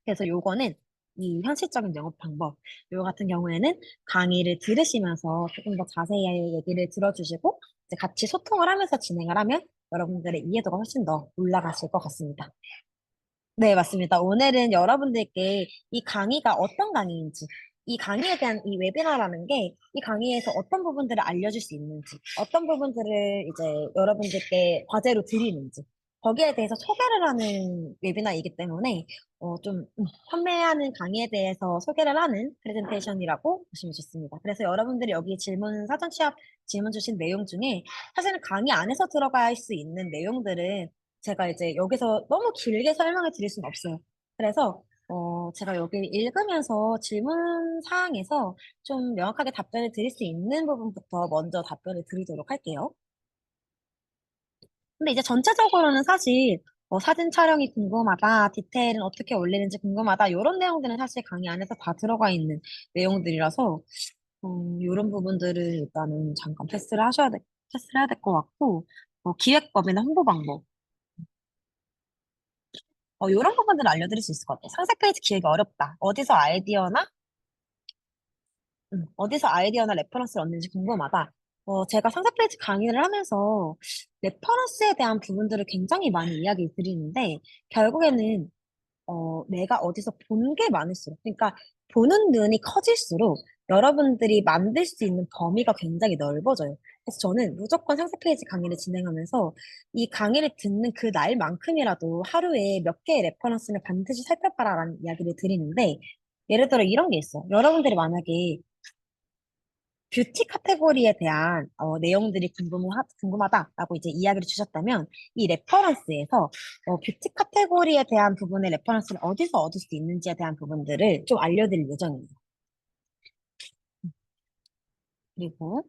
그래서 요거는 이 현실적인 영업 방법, 요 같은 경우에는 강의를 들으시면서 조금 더 자세히 얘기를 들어주시고 이제 같이 소통을 하면서 진행을 하면 여러분들의 이해도가 훨씬 더 올라가실 것 같습니다. 네, 맞습니다. 오늘은 여러분들께 이 강의가 어떤 강의인지, 이 강의에 대한 이 웨비나라는 게 이 강의에서 어떤 부분들을 알려줄 수 있는지, 어떤 부분들을 이제 여러분들께 과제로 드리는지, 거기에 대해서 소개를 하는 웨비나이기 때문에 좀 판매하는 강의에 대해서 소개를 하는 프레젠테이션이라고 보시면 좋습니다. 그래서 여러분들이 여기 질문, 사전 취합 질문 주신 내용 중에 사실은 강의 안에서 들어갈 수 있는 내용들은 제가 이제 여기서 너무 길게 설명을 드릴 수는 없어요. 그래서 제가 여기 읽으면서 질문 사항에서 좀 명확하게 답변을 드릴 수 있는 부분부터 먼저 답변을 드리도록 할게요. 근데 이제 전체적으로는 사실 사진 촬영이 궁금하다, 디테일은 어떻게 올리는지 궁금하다, 이런 내용들은 사실 강의 안에서 다 들어가 있는 내용들이라서 이런 부분들을 일단은 잠깐 패스를 해야 될 것 같고, 기획법이나 홍보 방법. 이런 부분들을 알려드릴 수 있을 것 같아요. 상세 페이지 기획이 어렵다. 어디서 아이디어나 레퍼런스를 얻는지 궁금하다. 제가 상세 페이지 강의를 하면서 레퍼런스에 대한 부분들을 굉장히 많이 이야기 드리는데, 결국에는 내가 어디서 본 게 많을수록, 그러니까 보는 눈이 커질수록 여러분들이 만들 수 있는 범위가 굉장히 넓어져요. 그래서 저는 무조건 상세 페이지 강의를 진행하면서 이 강의를 듣는 그 날만큼이라도 하루에 몇 개의 레퍼런스를 반드시 살펴봐라라는 이야기를 드리는데, 예를 들어 이런 게 있어. 여러분들이 만약에 뷰티 카테고리에 대한 내용들이 궁금하다라고 이제 이야기를 주셨다면 이 레퍼런스에서 뷰티 카테고리에 대한 부분의 레퍼런스를 어디서 얻을 수 있는지에 대한 부분들을 좀 알려드릴 예정입니다. 그리고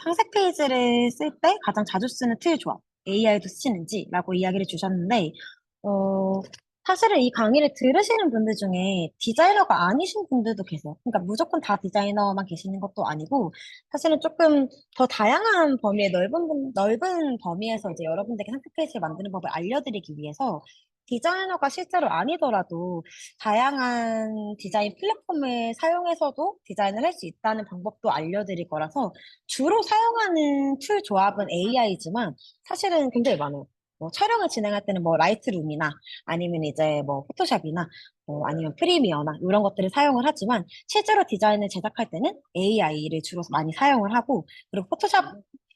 상세 페이지를 쓸 때 가장 자주 쓰는 툴 조합, AI도 쓰시는지라고 이야기를 주셨는데, 어, 사실은 이 강의를 들으시는 분들 중에 디자이너가 아니신 분들도 계세요. 그러니까 무조건 다 디자이너만 계시는 것도 아니고, 사실은 조금 더 다양한 범위의 넓은 범위에서 이제 여러분들께 상세 페이지를 만드는 법을 알려드리기 위해서 디자이너가 실제로 아니더라도 다양한 디자인 플랫폼을 사용해서도 디자인을 할 수 있다는 방법도 알려드릴 거라서 주로 사용하는 툴 조합은 AI지만 사실은 굉장히 많아요. 촬영을 진행할 때는 뭐 라이트룸이나 아니면 이제 뭐 포토샵이나 아니면 프리미어나 이런 것들을 사용을 하지만 실제로 디자인을 제작할 때는 AI를 주로 많이 사용을 하고 그리고 포토샵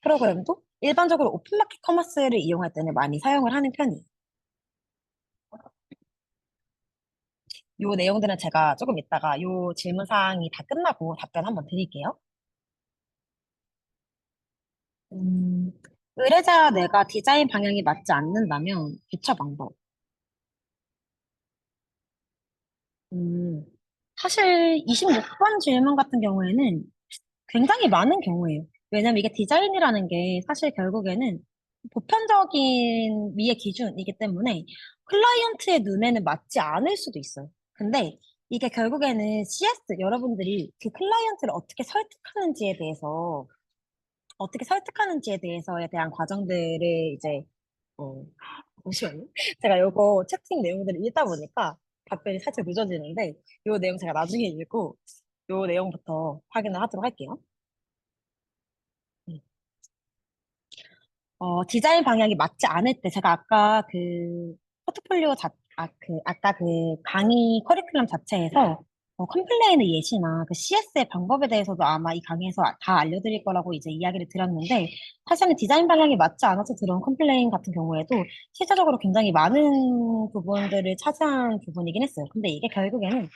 프로그램도 일반적으로 오픈마켓 커머스를 이용할 때는 많이 사용을 하는 편이에요. 요 내용들은 제가 조금 이따가 요 질문 사항이 다 끝나고 답변 한번 드릴게요. 음, 의뢰자 내가 디자인 방향이 맞지 않는다면 대처 방법. 음, 사실 26번 질문 같은 경우에는 굉장히 많은 경우예요. 왜냐면 이게 디자인이라는 게 사실 결국에는 보편적인 미의 기준이기 때문에 클라이언트의 눈에는 맞지 않을 수도 있어요. 근데 이게 결국에는 CS, 여러분들이 그 클라이언트를 어떻게 설득하는지에 대해서에 대한 과정들을 이제, 어, 잠시만요. 제가 요거 채팅 내용들을 읽다 보니까 답변이 살짝 늦어지는데, 요 내용 제가 나중에 읽고, 요 내용부터 확인을 하도록 할게요. 음. 디자인 방향이 맞지 않을 때, 제가 아까 그, 아까 그 강의 커리큘럼 자체에서 컴플레인의 예시나 그 CS의 방법에 대해서도 아마 이 강의에서 다 알려드릴 거라고 이제 이야기를 드렸는데, 사실은 디자인 방향이 맞지 않아서 들어온 컴플레인 같은 경우에도 실제적으로 굉장히 많은 부분들을 차지한 부분이긴 했어요. 근데 이게 결국에는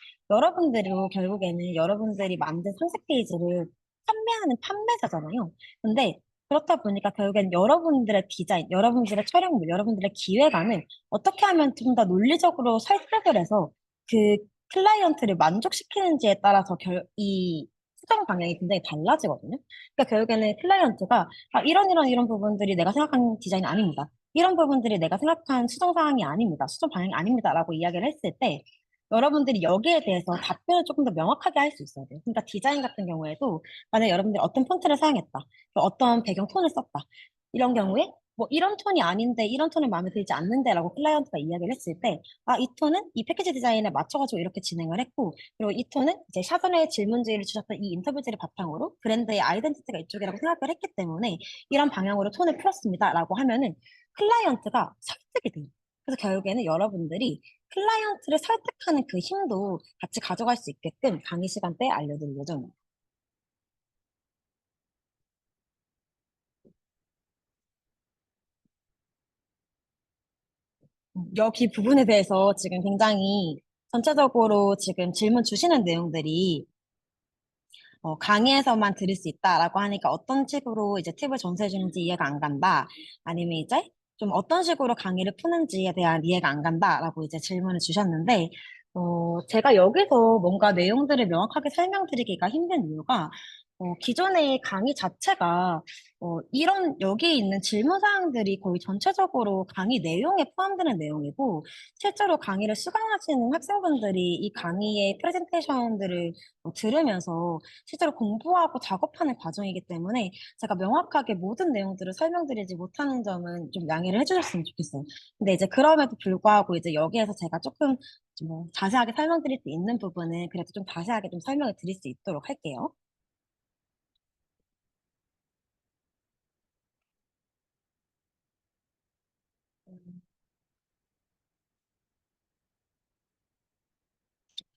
여러분들이 만든 상세 페이지를 판매하는 판매자잖아요. 근데 그렇다 보니까 결국엔 여러분들의 디자인, 여러분들의 촬영물, 여러분들의 기획안을 어떻게 하면 좀 더 논리적으로 설득을 해서 그 클라이언트를 만족시키는지에 따라서 이 수정 방향이 굉장히 달라지거든요. 그러니까 결국에는 클라이언트가 이런 부분들이 내가 생각한 디자인이 아닙니다. 이런 부분들이 내가 생각한 수정 사항이 아닙니다. 수정 방향이 아닙니다. 라고 이야기를 했을 때 여러분들이 여기에 대해서 답변을 조금 더 명확하게 할 수 있어야 돼요. 그러니까 디자인 같은 경우에도 만약 여러분들이 어떤 폰트를 사용했다, 어떤 배경 톤을 썼다, 이런 경우에 뭐 이런 톤이 아닌데 이런 톤은 마음에 들지 않는데라고 클라이언트가 이야기를 했을 때, 아, 이 톤은 이 패키지 디자인에 맞춰가지고 이렇게 진행을 했고, 그리고 이 톤은 이제 샤존의 질문지를 주셨던 이 인터뷰지를 바탕으로 브랜드의 아이덴티티가 이쪽이라고 생각을 했기 때문에 이런 방향으로 톤을 풀었습니다라고 하면은 클라이언트가 설득이 돼요. 그래서 결국에는 여러분들이 클라이언트를 설득하는 그 힘도 같이 가져갈 수 있게끔 강의 시간대에 알려드릴 예정입니다. 여기 부분에 대해서 지금 굉장히 전체적으로 지금 질문 주시는 내용들이 강의에서만 들을 수 있다라고 하니까 어떤 식으로 이제 팁을 전수해 주는지 이해가 안 간다. 아니면 이제 좀 어떤 식으로 강의를 푸는지에 대한 이해가 안 간다라고 이제 질문을 주셨는데, 제가 여기서 뭔가 내용들을 명확하게 설명드리기가 힘든 이유가, 기존의 강의 자체가, 여기에 있는 질문 사항들이 거의 전체적으로 강의 내용에 포함되는 내용이고, 실제로 강의를 수강하시는 학생분들이 이 강의의 프레젠테이션들을 들으면서 실제로 공부하고 작업하는 과정이기 때문에 제가 명확하게 모든 내용들을 설명드리지 못하는 점은 좀 양해를 해주셨으면 좋겠어요. 근데 이제 그럼에도 불구하고 이제 여기에서 제가 조금 좀 자세하게 설명드릴 수 있는 부분은 그래도 좀 자세하게 좀 설명을 드릴 수 있도록 할게요.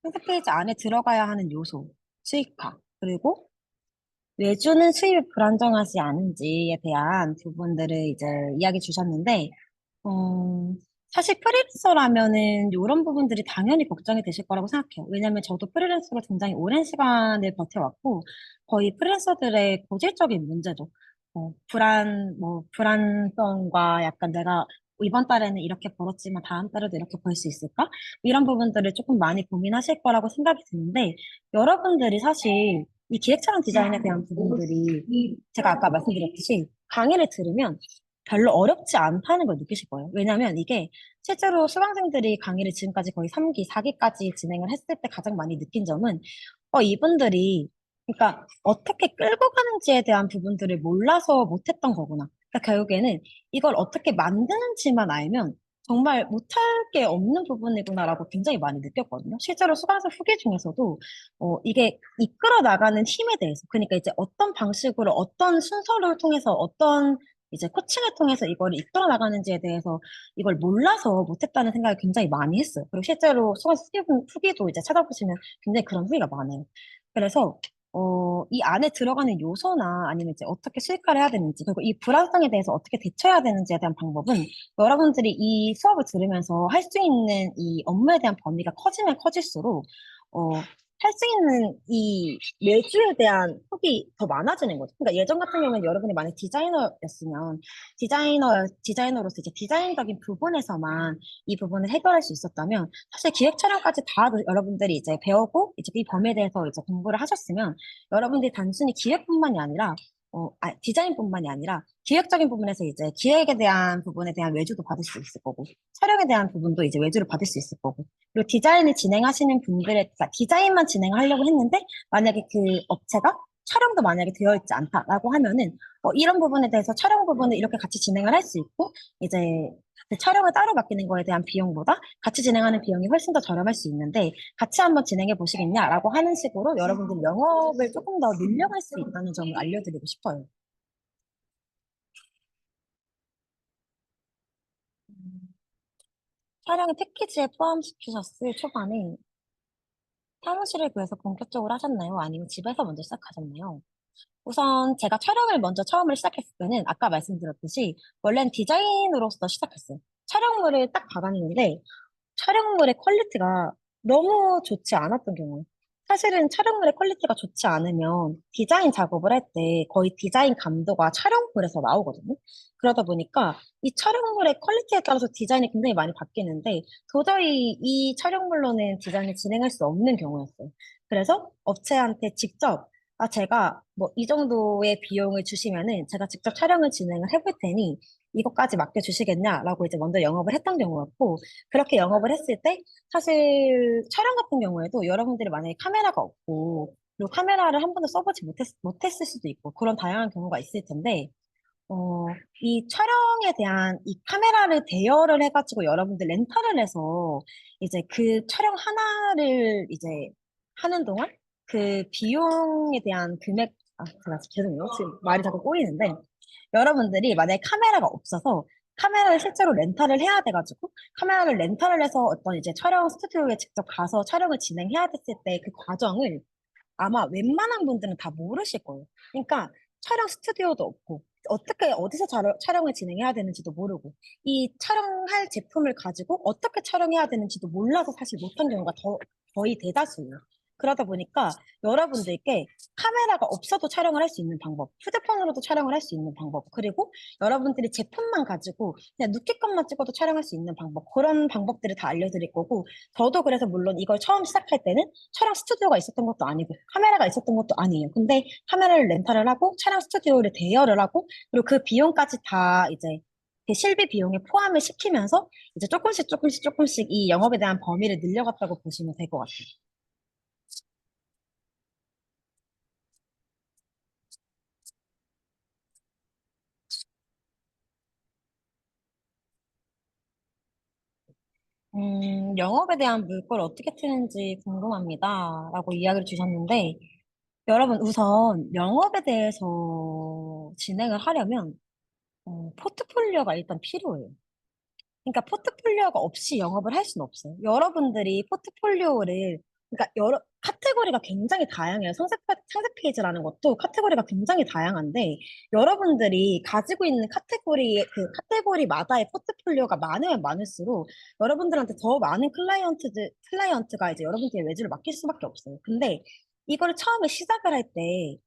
상세 페이지 안에 들어가야 하는 요소, 수익화, 그리고 외주는 수입이 불안정하지 않은지에 대한 부분들을 이제 이야기 주셨는데, 어, 사실 프리랜서라면은 이런 부분들이 당연히 걱정이 되실 거라고 생각해요. 왜냐면 저도 프리랜서로 굉장히 오랜 시간을 버텨왔고, 거의 프리랜서들의 고질적인 문제죠. 불안성과 약간 내가 이번 달에는 이렇게 벌었지만 다음 달에도 이렇게 벌 수 있을까? 이런 부분들을 조금 많이 고민하실 거라고 생각이 드는데, 여러분들이 사실 이 기획 촬영 디자인에 대한 부분들이 제가 아까 말씀드렸듯이 강의를 들으면 별로 어렵지 않다는 걸 느끼실 거예요. 왜냐하면 이게 실제로 수강생들이 강의를 지금까지 거의 3기, 4기까지 진행을 했을 때 가장 많이 느낀 점은 이분들이 그러니까 어떻게 끌고 가는지에 대한 부분들을 몰라서 못했던 거구나. 그러니까 결국에는 이걸 어떻게 만드는지만 알면 정말 못할 게 없는 부분이구나라고 굉장히 많이 느꼈거든요. 실제로 수강생 후기 중에서도 이게 이끌어 나가는 힘에 대해서, 그러니까 이제 어떤 방식으로 어떤 순서를 통해서 어떤 이제 코칭을 통해서 이걸 이끌어 나가는지에 대해서 이걸 몰라서 못했다는 생각을 굉장히 많이 했어요. 그리고 실제로 수강생 후기도 이제 찾아보시면 굉장히 그런 후기가 많아요. 그래서 이 안에 들어가는 요소나 아니면 이제 어떻게 수익화를 해야 되는지, 그리고 이 불안성에 대해서 어떻게 대처해야 되는지에 대한 방법은 여러분들이 이 수업을 들으면서 할 수 있는 이 업무에 대한 범위가 커지면 커질수록, 할 수 있는 이 외주에 대한 폭이 더 많아지는 거죠. 그러니까 예전 같은 경우는 여러분이 만약 디자이너였으면 디자이너로서 이제 디자인적인 부분에서만 이 부분을 해결할 수 있었다면 사실 기획 촬영까지 다 여러분들이 이제 배우고 이제 이 범위에 대해서 이제 공부를 하셨으면 여러분들이 단순히 기획뿐만이 아니라 디자인뿐만이 아니라 기획적인 부분에서 이제 기획에 대한 부분에 대한 외주도 받을 수 있을 거고 촬영에 대한 부분도 이제 외주를 받을 수 있을 거고 그리고 디자인을 진행하시는 그러니까 디자인만 진행하려고 했는데 만약에 그 업체가 촬영도 만약에 되어 있지 않다라고 하면은 이런 부분에 대해서 촬영 부분을 이렇게 같이 진행을 할 수 있고 이제 그 촬영을 따로 맡기는 거에 대한 비용보다 같이 진행하는 비용이 훨씬 더 저렴할 수 있는데 같이 한번 진행해 보시겠냐라고 하는 식으로 여러분들 영업을 조금 더 늘려갈 수 있다는 점을 알려드리고 싶어요. 촬영의 패키지에 포함시키셨을 초반에 사무실을 구해서 본격적으로 하셨나요? 아니면 집에서 먼저 시작하셨나요? 우선 제가 촬영을 먼저 처음을 시작했을 때는 아까 말씀드렸듯이 원래는 디자인으로서 시작했어요. 촬영물을 딱 받았는데 촬영물의 퀄리티가 너무 좋지 않았던 경우. 사실은 촬영물의 퀄리티가 좋지 않으면 디자인 작업을 할 때 거의 디자인 감도가 촬영물에서 나오거든요. 그러다 보니까 이 촬영물의 퀄리티에 따라서 디자인이 굉장히 많이 바뀌는데 도저히 이 촬영물로는 디자인을 진행할 수 없는 경우였어요. 그래서 업체한테 직접 제가 뭐 이 정도의 비용을 주시면은 제가 직접 촬영을 진행을 해볼 테니 이것까지 맡겨주시겠냐라고 이제 먼저 영업을 했던 경우였고, 그렇게 영업을 했을 때 사실 촬영 같은 경우에도 여러분들이 만약에 카메라가 없고, 그리고 카메라를 한 번도 써보지 못했을 수도 있고, 그런 다양한 경우가 있을 텐데, 어, 이 촬영에 대한 이 카메라를 대여를 해가지고 여러분들 렌탈을 해서 이제 그 촬영 하나를 이제 하는 동안 그 비용에 대한 금액, 제가 죄송해요. 지금 말이 자꾸 꼬이는데, 여러분들이 만약에 카메라가 없어서 카메라를 실제로 렌탈을 해야 돼가지고 카메라를 렌탈을 해서 어떤 이제 촬영 스튜디오에 직접 가서 촬영을 진행해야 됐을 때 그 과정을 아마 웬만한 분들은 다 모르실 거예요. 그러니까 촬영 스튜디오도 없고 어떻게 어디서 촬영을 진행해야 되는지도 모르고 이 촬영할 제품을 가지고 어떻게 촬영해야 되는지도 몰라서 사실 못한 경우가 거의 대다수예요. 그러다 보니까 여러분들께 카메라가 없어도 촬영을 할 수 있는 방법, 휴대폰으로도 촬영을 할 수 있는 방법, 그리고 여러분들이 제품만 가지고 그냥 누티컷만 찍어도 촬영할 수 있는 방법, 그런 방법들을 다 알려드릴 거고, 저도 그래서 물론 이걸 처음 시작할 때는 촬영 스튜디오가 있었던 것도 아니고 카메라가 있었던 것도 아니에요. 근데 카메라를 렌탈을 하고 촬영 스튜디오를 대여를 하고 그리고 그 비용까지 다 이제 그 실비 비용에 포함을 시키면서 이제 조금씩 이 영업에 대한 범위를 늘려갔다고 보시면 될 것 같아요. 영업에 대한 물꼬를 어떻게 트는지 궁금합니다. 라고 이야기를 주셨는데, 여러분, 우선 영업에 대해서 진행을 하려면, 포트폴리오가 일단 필요해요. 그러니까 포트폴리오가 없이 영업을 할 수는 없어요. 여러분들이 포트폴리오를, 그러니까 여러, 카테고리가 굉장히 다양해요. 상세 페이지라는 것도 카테고리가 굉장히 다양한데, 여러분들이 가지고 있는 그 카테고리마다의 포트폴리오가 많으면 많을수록, 여러분들한테 더 많은 클라이언트가 이제 여러분들의 외주를 맡길 수밖에 없어요. 근데, 이거를 처음에 시작을 할 때,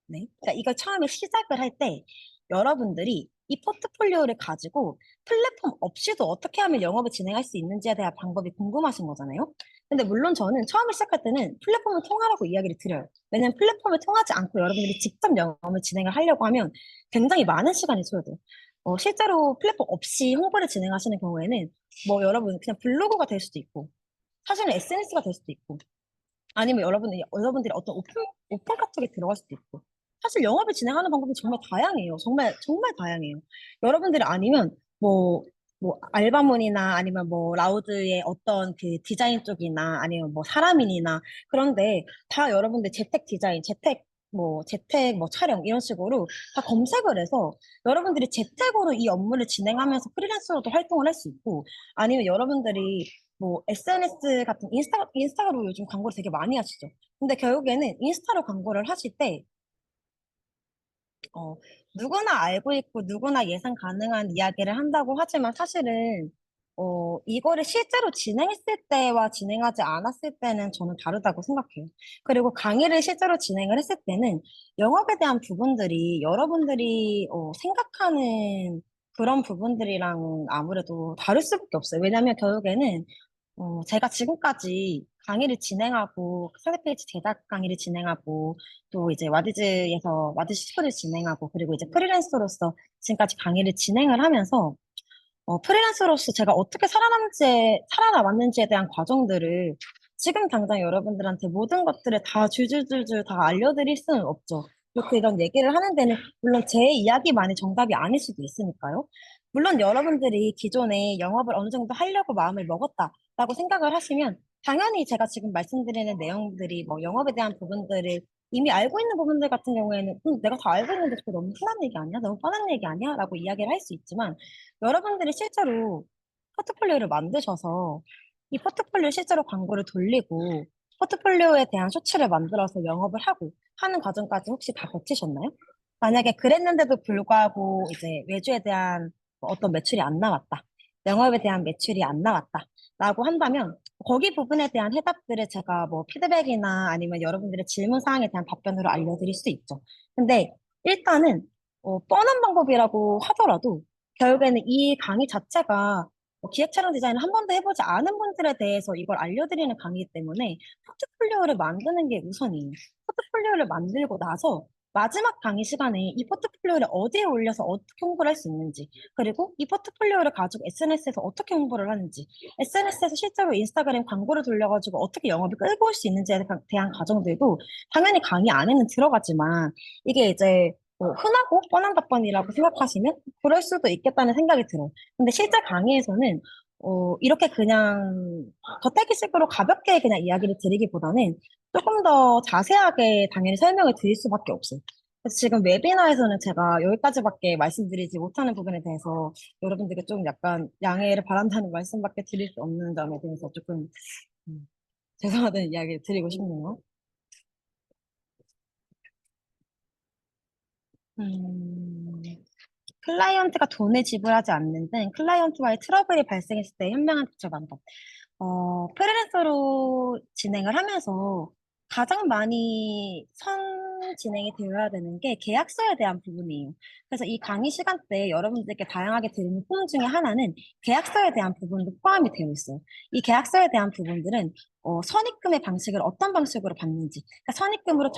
네. 그러니까 이걸 처음에 시작을 할 때 여러분들이 이 포트폴리오를 가지고 플랫폼 없이도 어떻게 하면 영업을 진행할 수 있는지에 대한 방법이 궁금하신 거잖아요. 근데 물론 저는 처음에 시작할 때는 플랫폼을 통하라고 이야기를 드려요. 왜냐면 플랫폼을 통하지 않고 여러분들이 직접 영업을 진행을 하려고 하면 굉장히 많은 시간이 소요돼요. 실제로 플랫폼 없이 홍보를 진행하시는 경우에는 뭐 여러분 그냥 블로그가 될 수도 있고 사실은 SNS가 될 수도 있고 아니면 여러분들이 어떤 오픈 카톡에 들어갈 수도 있고. 사실 영업을 진행하는 방법이 정말 다양해요. 정말 다양해요. 여러분들이 아니면, 알바몬이나 아니면 뭐, 라우드의 어떤 그 디자인 쪽이나 아니면 뭐, 사람인이나 그런데 다 여러분들 재택 디자인, 재택 뭐 촬영 이런 식으로 다 검색을 해서 여러분들이 재택으로 이 업무를 진행하면서 프리랜서로도 활동을 할 수 있고 아니면 여러분들이 뭐 SNS 같은 인스타로 요즘 광고를 되게 많이 하시죠. 근데 결국에는 인스타로 광고를 하실 때 어, 누구나 알고 있고 누구나 예상 가능한 이야기를 한다고 하지만 사실은 이거를 실제로 진행했을 때와 진행하지 않았을 때는 저는 다르다고 생각해요. 그리고 강의를 실제로 진행을 했을 때는 영업에 대한 부분들이 여러분들이 생각하는 그런 부분들이랑 아무래도 다를 수밖에 없어요. 왜냐하면 결국에는 제가 지금까지 강의를 진행하고, 상세 페이지 제작 강의를 진행하고, 또 이제 와디즈 스쿨을 진행하고, 그리고 이제 프리랜서로서 지금까지 강의를 진행을 하면서, 프리랜서로서 제가 어떻게 살아남았는지에 대한 과정들을 지금 당장 여러분들한테 모든 것들을 다 줄줄줄줄 다 알려드릴 수는 없죠. 이렇게 이런 얘기를 하는 데는 물론 제 이야기만이 정답이 아닐 수도 있으니까요. 물론 여러분들이 기존에 영업을 어느 정도 하려고 마음을 먹었다라고 생각을 하시면 당연히 제가 지금 말씀드리는 내용들이 뭐 영업에 대한 부분들을 이미 알고 있는 부분들 같은 경우에는 내가 다 알고 있는데 그거 너무 흔한 얘기 아니야? 너무 뻔한 얘기 아니야? 라고 이야기를 할 수 있지만 여러분들이 실제로 포트폴리오를 만드셔서 이 포트폴리오 실제로 광고를 돌리고 포트폴리오에 대한 쇼츠를 만들어서 영업을 하고 하는 과정까지 혹시 다 거치셨나요? 만약에 그랬는데도 불구하고 이제 외주에 대한 뭐 어떤 매출이 안 나왔다. 영업에 대한 매출이 안 나왔다. 라고 한다면 거기 부분에 대한 해답들을 제가 뭐 피드백이나 아니면 여러분들의 질문 사항에 대한 답변으로 알려드릴 수 있죠. 근데 일단은 뻔한 방법이라고 하더라도 결국에는 이 강의 자체가 기획 촬영 디자인을 한 번도 해보지 않은 분들에 대해서 이걸 알려드리는 강의이기 때문에 포트폴리오를 만드는 게 우선이에요. 포트폴리오를 만들고 나서 마지막 강의 시간에 이 포트폴리오를 어디에 올려서 어떻게 홍보를 할 수 있는지, 그리고 이 포트폴리오를 가지고 SNS에서 어떻게 홍보를 하는지, SNS에서 실제로 인스타그램 광고를 돌려가지고 어떻게 영업을 끌고 올 수 있는지에 대한 과정들도 당연히 강의 안에는 들어가지만, 이게 이제 뭐 흔하고 뻔한 답변이라고 생각하시면 그럴 수도 있겠다는 생각이 들어요. 근데 실제 강의에서는 이렇게 그냥 겉핥기식으로 가볍게 그냥 이야기를 드리기보다는 조금 더 자세하게 당연히 설명을 드릴 수밖에 없어요. 그래서 지금 웨비나에서는 제가 여기까지밖에 말씀드리지 못하는 부분에 대해서 여러분들께 좀 약간 양해를 바란다는 말씀밖에 드릴 수 없는 점에 대해서 조금 음, 죄송하다는 이야기를 드리고 싶네요. 음, 클라이언트가 돈을 지불하지 않는 등 클라이언트와의 트러블이 발생했을 때 현명한 대처 방법. 프리랜서로 진행을 하면서 가장 많이 진행이 되어야 되는 게 계약서에 대한 부분이에요. 그래서 이 강의 시간 때 여러분들께 다양하게 드리는 포럼 중에 하나는 계약서에 대한 부분도 포함이 되어 있어요. 이 계약서에 대한 부분들은 선입금의 방식을 어떤 방식으로 받는지, 그러니까 선입금으로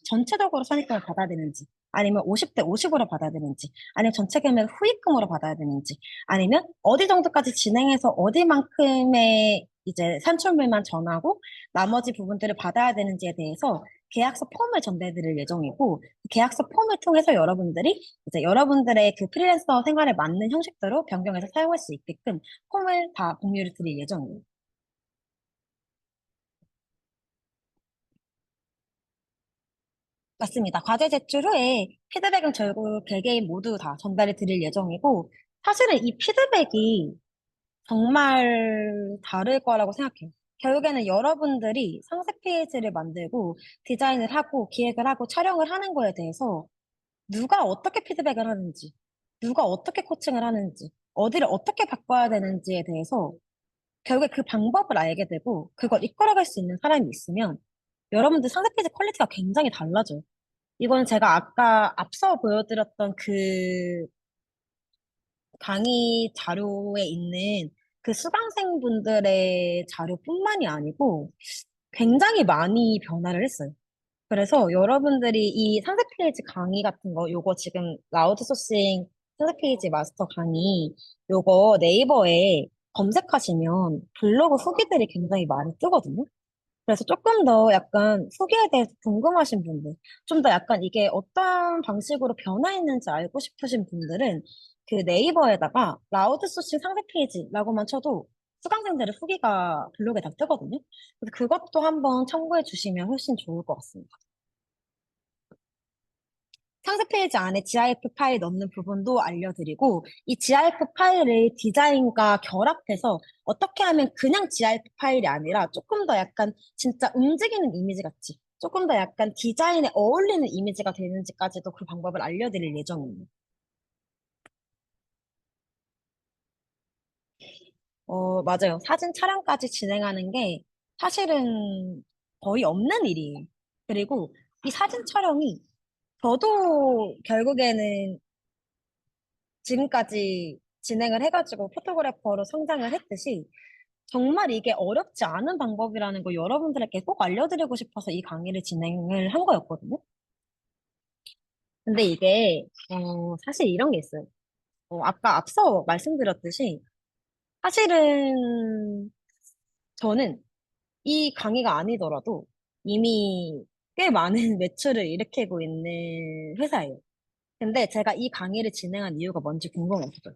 전체적으로 선입금을 받아야 되는지, 아니면 50대 50으로 받아야 되는지, 아니면 전체 금액을 후입금으로 받아야 되는지, 아니면 어디 정도까지 진행해서 어디만큼의 이제 산출물만 전하고 나머지 부분들을 받아야 되는지에 대해서 계약서 폼을 전달드릴 예정이고, 그 계약서 폼을 통해서 여러분들이 이제 여러분들의 그 프리랜서 생활에 맞는 형식대로 변경해서 사용할 수 있게끔 폼을 다 공유를 드릴 예정이에요. 맞습니다. 과제 제출 후에 피드백은 결국 개개인 모두 다 전달해 드릴 예정이고, 사실은 이 피드백이 정말 다를 거라고 생각해요. 결국에는 여러분들이 상세 페이지를 만들고 디자인을 하고 기획을 하고 촬영을 하는 거에 대해서 누가 어떻게 피드백을 하는지, 누가 어떻게 코칭을 하는지, 어디를 어떻게 바꿔야 되는지에 대해서 결국에 그 방법을 알게 되고 그걸 이끌어갈 수 있는 사람이 있으면 여러분들 상세 페이지 퀄리티가 굉장히 달라져요. 이건 제가 아까 앞서 보여드렸던 그 강의 자료에 있는 그 수강생분들의 자료뿐만이 아니고 굉장히 많이 변화를 했어요. 그래서 여러분들이 이 상세 페이지 강의 같은 거, 요거 지금 라우드 소싱 상세 페이지 마스터 강의, 요거 네이버에 검색하시면 블로그 후기들이 굉장히 많이 뜨거든요. 그래서 조금 더 약간 후기에 대해서 궁금하신 분들, 좀 더 약간 이게 어떤 방식으로 변화했는지 알고 싶으신 분들은 그 네이버에다가 라우드 소싱 상세 페이지라고만 쳐도 수강생들의 후기가 블로그에 다 뜨거든요. 그래서 그것도 한번 참고해 주시면 훨씬 좋을 것 같습니다. 상세 페이지 안에 GIF 파일 넣는 부분도 알려드리고, 이 GIF 파일을 디자인과 결합해서 어떻게 하면 그냥 GIF 파일이 아니라 조금 더 약간 진짜 움직이는 이미지 같이, 조금 더 약간 디자인에 어울리는 이미지가 되는지까지도 그 방법을 알려드릴 예정입니다. 맞아요. 사진 촬영까지 진행하는 게 사실은 거의 없는 일이에요. 그리고 이 사진 촬영이 저도 결국에는 지금까지 진행을 해가지고 포토그래퍼로 성장을 했듯이 정말 이게 어렵지 않은 방법이라는 거 여러분들에게 꼭 알려드리고 싶어서 이 강의를 진행을 한 거였거든요. 근데 이게 사실 이런 게 있어요. 아까 앞서 말씀드렸듯이 사실은 저는 이 강의가 아니더라도 이미 꽤 많은 매출을 일으키고 있는 회사예요. 근데 제가 이 강의를 진행한 이유가 뭔지 궁금했어요.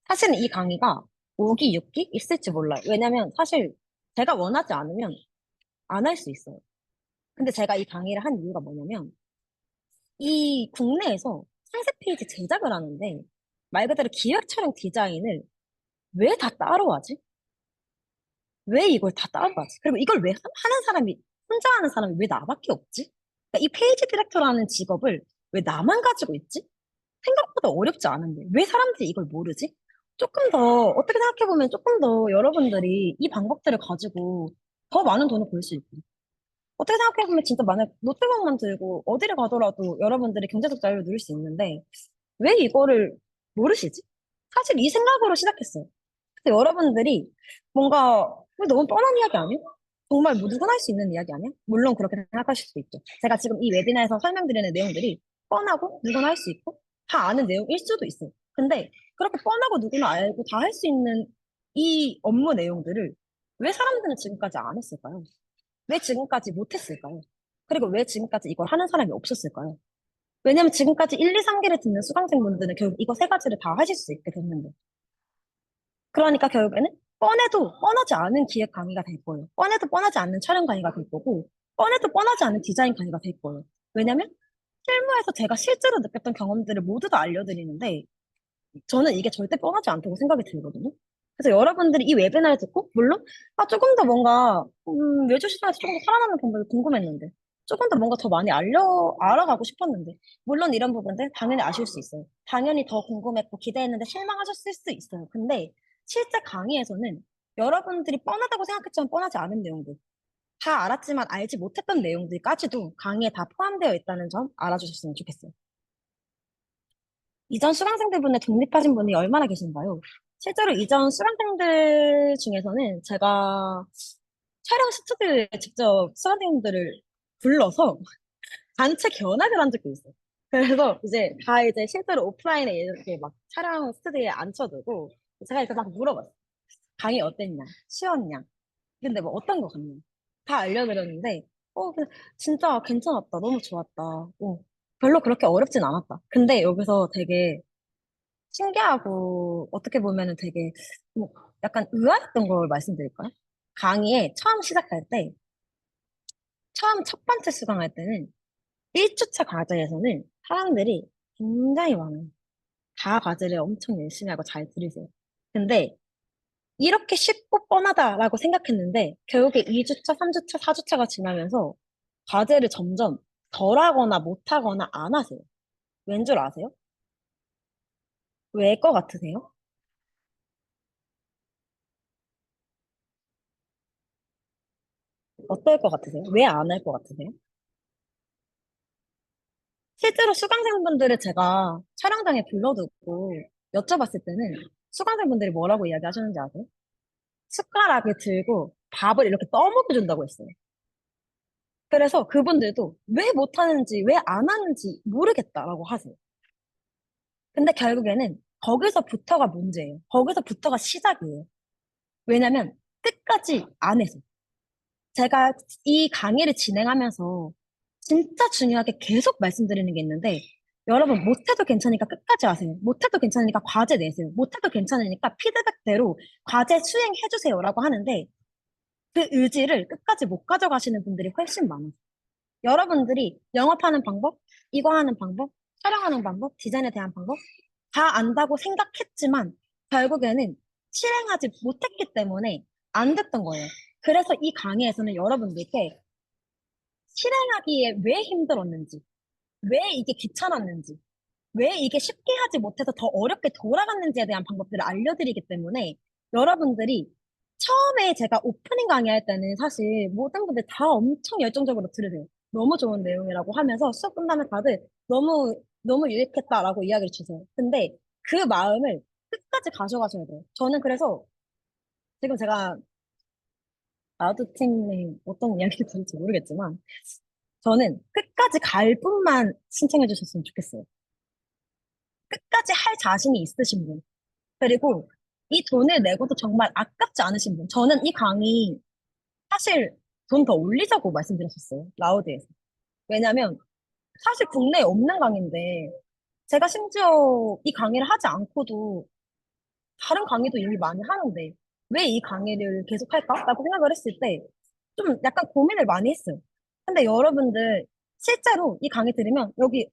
사실은 이 강의가 5기, 6기 있을지 몰라요. 왜냐면 사실 제가 원하지 않으면 안 할 수 있어요. 근데 제가 이 강의를 한 이유가 뭐냐면 이 국내에서 상세 페이지 제작을 하는데 말 그대로 기획 촬영 디자인을 왜 다 따로 하지? 왜 이걸 다 따로 하지? 그리고 이걸 왜 하는 사람이 혼자 하는 사람이 왜 나밖에 없지? 그러니까 이 페이지 디렉터라는 직업을 왜 나만 가지고 있지? 생각보다 어렵지 않은데 왜 사람들이 이걸 모르지? 조금 더 어떻게 생각해보면 조금 더 여러분들이 이 방법들을 가지고 더 많은 돈을 벌 수 있고 어떻게 생각해보면 진짜 만약 노트북만 들고 어디를 가더라도 여러분들이 경제적 자유를 누릴 수 있는데 왜 이거를 모르시지? 사실 이 생각으로 시작했어요. 근데 여러분들이 뭔가 너무 뻔한 이야기 아니야? 정말 뭐 누구나 할 수 있는 이야기 아니야? 물론 그렇게 생각하실 수도 있죠. 제가 지금 이 웨비나에서 설명드리는 내용들이 뻔하고 누구나 할 수 있고 다 아는 내용일 수도 있어요. 근데 그렇게 뻔하고 누구나 알고 다 할 수 있는 이 업무 내용들을 왜 사람들은 지금까지 안 했을까요? 왜 지금까지 못 했을까요? 그리고 왜 지금까지 이걸 하는 사람이 없었을까요? 왜냐면 지금까지 1, 2, 3기를 듣는 수강생분들은 결국 이거 세 가지를 다 하실 수 있게 됐는데. 그러니까 결국에는 뻔해도 뻔하지 않은 기획 강의가 될 거예요. 뻔해도 뻔하지 않는 촬영 강의가 될 거고, 뻔해도 뻔하지 않은 디자인 강의가 될 거예요. 왜냐면 실무에서 제가 실제로 느꼈던 경험들을 모두 다 알려드리는데, 저는 이게 절대 뻔하지 않다고 생각이 들거든요. 그래서 여러분들이 이 웨비나를 듣고, 물론, 조금 더 뭔가, 외주 시장에서 조금 더 살아남는 방법이 궁금했는데, 조금 더 뭔가 더 많이 알아가고 싶었는데, 물론 이런 부분들 당연히 아실 수 있어요. 당연히 더 궁금했고 기대했는데 실망하셨을 수 있어요. 근데 실제 강의에서는 여러분들이 뻔하다고 생각했지만 뻔하지 않은 내용들, 다 알았지만 알지 못했던 내용들까지도 강의에 다 포함되어 있다는 점 알아주셨으면 좋겠어요. 이전 수강생들분의 독립하신 분이 얼마나 계신가요? 실제로 이전 수강생들 중에서는 제가 촬영 스튜디오에 직접 수강생들을 불러서 단체 견학을 한 적도 있어요. 그래서 이제 다 이제 실제로 오프라인에 이렇게 막 촬영 스튜디오에 앉혀두고 제가 이렇게 막 물어봤어요. 강의 어땠냐? 쉬웠냐? 근데 뭐 어떤 거 같냐? 다 알려드렸는데, 진짜 괜찮았다. 너무 좋았다. 별로 그렇게 어렵진 않았다. 근데 여기서 되게 신기하고 어떻게 보면은 되게 뭐 약간 의아했던 걸 말씀드릴까요? 강의에 처음 시작할 때, 처음 첫 번째 수강할 때는 1주차 과제에서는 사람들이 굉장히 많아요. 다 과제를 엄청 열심히 하고 잘 들으세요. 근데 이렇게 쉽고 뻔하다라고 생각했는데 결국에 2주차, 3주차, 4주차가 지나면서 과제를 점점 덜 하거나 못 하거나 안 하세요. 왠 줄 아세요? 왜 거 같으세요? 어떨 것 같으세요? 왜 안 할 것 같으세요? 실제로 수강생분들을 제가 촬영장에 불러두고 여쭤봤을 때는 수강생분들이 뭐라고 이야기하셨는지 아세요? 숟가락을 들고 밥을 이렇게 떠먹여 준다고 했어요. 그래서 그분들도 왜 못하는지, 왜 안 하는지 모르겠다라고 하세요. 근데 결국에는 거기서부터가 문제예요. 거기서부터가 시작이에요. 왜냐면 끝까지 안 해서. 제가 이 강의를 진행하면서 진짜 중요하게 계속 말씀드리는 게 있는데, 여러분, 못해도 괜찮으니까 끝까지 하세요. 못해도 괜찮으니까 과제 내세요. 못해도 괜찮으니까 피드백대로 과제 수행해주세요라고 하는데, 그 의지를 끝까지 못 가져가시는 분들이 훨씬 많아요. 여러분들이 영업하는 방법, 이거 하는 방법, 촬영하는 방법, 디자인에 대한 방법, 다 안다고 생각했지만, 결국에는 실행하지 못했기 때문에 안 됐던 거예요. 그래서 이 강의에서는 여러분들께 실행하기에 왜 힘들었는지, 왜 이게 귀찮았는지, 왜 이게 쉽게 하지 못해서 더 어렵게 돌아갔는지에 대한 방법들을 알려드리기 때문에 여러분들이 처음에 제가 오프닝 강의할 때는 사실 모든 분들 다 엄청 열정적으로 들으세요. 너무 좋은 내용이라고 하면서 수업 끝나면 다들 너무 유익했다라고 이야기를 주세요. 근데 그 마음을 끝까지 가져가셔야 돼요. 저는 그래서 지금 제가 나도 팀에 어떤 이야기를 들을지 모르겠지만 저는 끝까지 갈 분만 신청해 주셨으면 좋겠어요. 끝까지 할 자신이 있으신 분. 그리고 이 돈을 내고도 정말 아깝지 않으신 분. 저는 이 강의 사실 돈 더 올리자고 말씀드렸었어요. 라우드에서. 왜냐면 사실 국내에 없는 강의인데 제가 심지어 이 강의를 하지 않고도 다른 강의도 이미 많이 하는데 왜 이 강의를 계속 할까? 라고 생각을 했을 때 좀 약간 고민을 많이 했어요. 근데 여러분들 실제로 이 강의 들으면 여기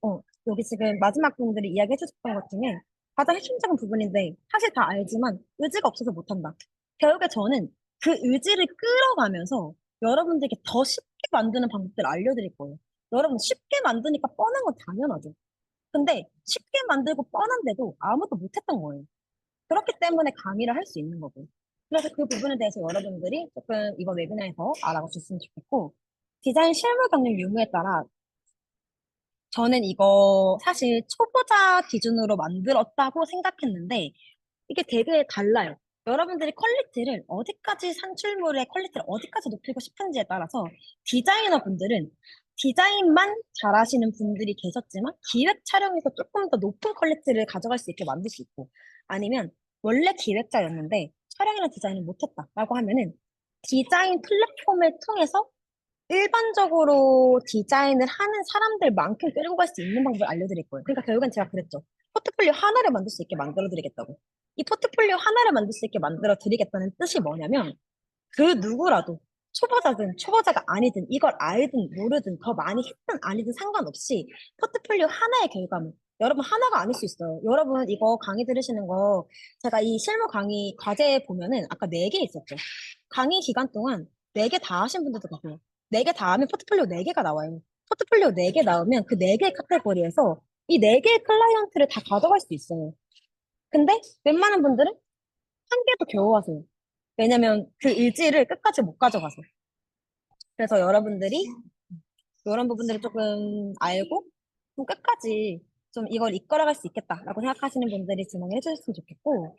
지금 마지막 분들이 이야기해 주셨던 것 중에 가장 핵심적인 부분인데 사실 다 알지만 의지가 없어서 못한다. 결국에 저는 그 의지를 끌어가면서 여러분들께 더 쉽게 만드는 방법들을 알려드릴 거예요. 여러분 쉽게 만드니까 뻔한 건 당연하죠. 근데 쉽게 만들고 뻔한데도 아무도 못했던 거예요. 그렇기 때문에 강의를 할 수 있는 거고. 그래서 그 부분에 대해서 여러분들이 조금 이번 웨비나에서 알아봐 줬으면 좋겠고, 디자인 실무 경력 유무에 따라 저는 이거 사실 초보자 기준으로 만들었다고 생각했는데, 이게 되게 달라요. 여러분들이 퀄리티를 어디까지 산출물의 퀄리티를 어디까지 높이고 싶은지에 따라서 디자이너 분들은 디자인만 잘하시는 분들이 계셨지만 기획 촬영에서 조금 더 높은 퀄리티를 가져갈 수 있게 만들 수 있고 아니면 원래 기획자였는데 촬영이나 디자인을 못했다라고 하면은 디자인 플랫폼을 통해서 일반적으로 디자인을 하는 사람들만큼 끌고 갈 수 있는 방법을 알려드릴 거예요. 그러니까 결국엔 제가 그랬죠. 포트폴리오 하나를 만들 수 있게 만들어 드리겠다고. 이 포트폴리오 하나를 만들 수 있게 만들어 드리겠다는 뜻이 뭐냐면 그 누구라도 초보자든 초보자가 아니든 이걸 알든 모르든 더 많이 했든 아니든 상관없이 포트폴리오 하나의 결과물 여러분 하나가 아닐 수 있어요. 여러분 이거 강의 들으시는 거 제가 이 실무 강의 과제에 보면은 아까 네 개 있었죠. 강의 기간 동안 네 개 다 하신 분들도 계세요. 네 개 다 하면 포트폴리오 네 개가 나와요. 포트폴리오 네 개 나오면 그 네 개의 카테고리에서 이 네 개의 클라이언트를 다 가져갈 수 있어요. 근데 웬만한 분들은 한 개도 겨우 하세요. 왜냐면 그 의지를 끝까지 못 가져가서. 그래서 여러분들이 이런 부분들을 조금 알고 좀 끝까지 좀 이걸 이끌어갈 수 있겠다라고 생각하시는 분들이 진행을 해주셨으면 좋겠고,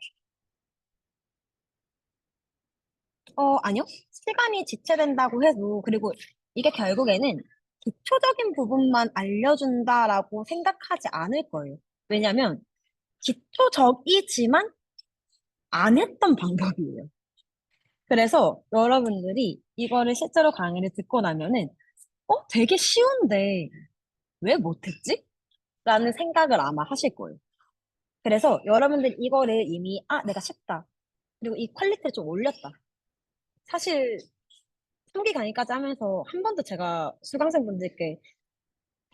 아니요. 시간이 지체된다고 해도, 그리고 이게 결국에는 기초적인 부분만 알려준다라고 생각하지 않을 거예요. 왜냐면 기초적이지만 안 했던 방법이에요. 그래서 여러분들이 이거를 실제로 강의를 듣고 나면은, 되게 쉬운데 왜 못했지? 라는 생각을 아마 하실 거예요. 그래서 여러분들 이거를 이미, 내가 쉽다. 그리고 이 퀄리티를 좀 올렸다. 사실 3기 강의까지 하면서 한 번도 제가 수강생분들께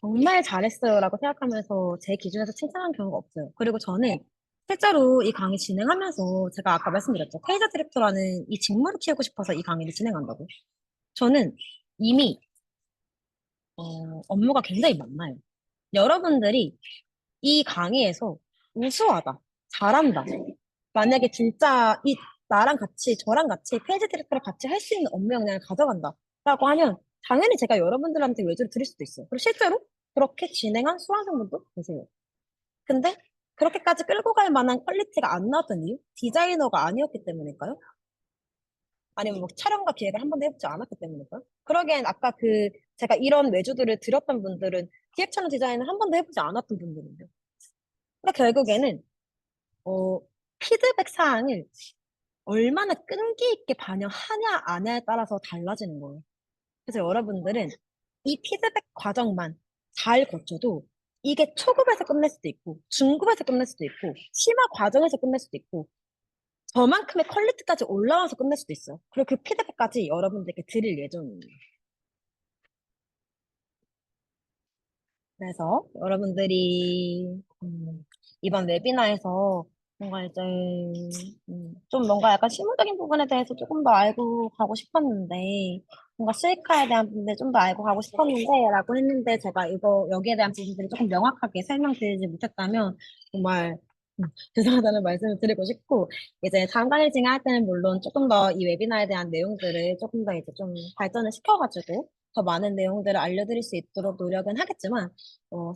정말 잘했어요라고 생각하면서 제 기준에서 칭찬한 경우가 없어요. 그리고 저는 실제로 이 강의 진행하면서 제가 아까 말씀드렸죠. 페이저 디렉터라는 이 직무를 키우고 싶어서 이 강의를 진행한다고. 저는 이미 업무가 굉장히 많나요. 여러분들이 이 강의에서 우수하다, 잘한다. 만약에 진짜 나랑 같이, 저랑 같이 페이지 디렉터를 같이 할 수 있는 업무 역량을 가져간다. 라고 하면 당연히 제가 여러분들한테 외주를 드릴 수도 있어요. 그리고 실제로 그렇게 진행한 수강생분도 계세요. 근데 그렇게까지 끌고 갈 만한 퀄리티가 안 나왔던 이유? 디자이너가 아니었기 때문일까요? 아니면 뭐 촬영과 기획을 한 번도 해보지 않았기 때문일까요? 그러기엔 아까 제가 이런 외주들을 드렸던 분들은 기획 촬영 디자인을 한 번도 해보지 않았던 분들인데요. 근데 결국에는 어, 피드백 사항을 얼마나 끈기 있게 반영하냐 아냐에 따라서 달라지는 거예요. 그래서 여러분들은 이 피드백 과정만 잘 거쳐도 이게 초급에서 끝낼 수도 있고 중급에서 끝낼 수도 있고 심화 과정에서 끝낼 수도 있고 저만큼의 퀄리티까지 올라와서 끝낼 수도 있어요. 그리고 그 피드백까지 여러분들께 드릴 예정이에요. 그래서 여러분들이 이번 웨비나에서 뭔가 이제 좀 뭔가 약간 실무적인 부분에 대해서 조금 더 알고 가고 싶었는데 뭔가 수익화에 대한 부분들 좀 더 알고 가고 싶었는데 라고 했는데 제가 이거 여기에 대한 부분들이 조금 명확하게 설명드리지 못했다면 정말 죄송하다는 말씀을 드리고 싶고 이제 다음 강의 진행할 때는 물론 조금 더 이 웨비나에 대한 내용들을 조금 더 이제 좀 발전을 시켜가지고 더 많은 내용들을 알려드릴 수 있도록 노력은 하겠지만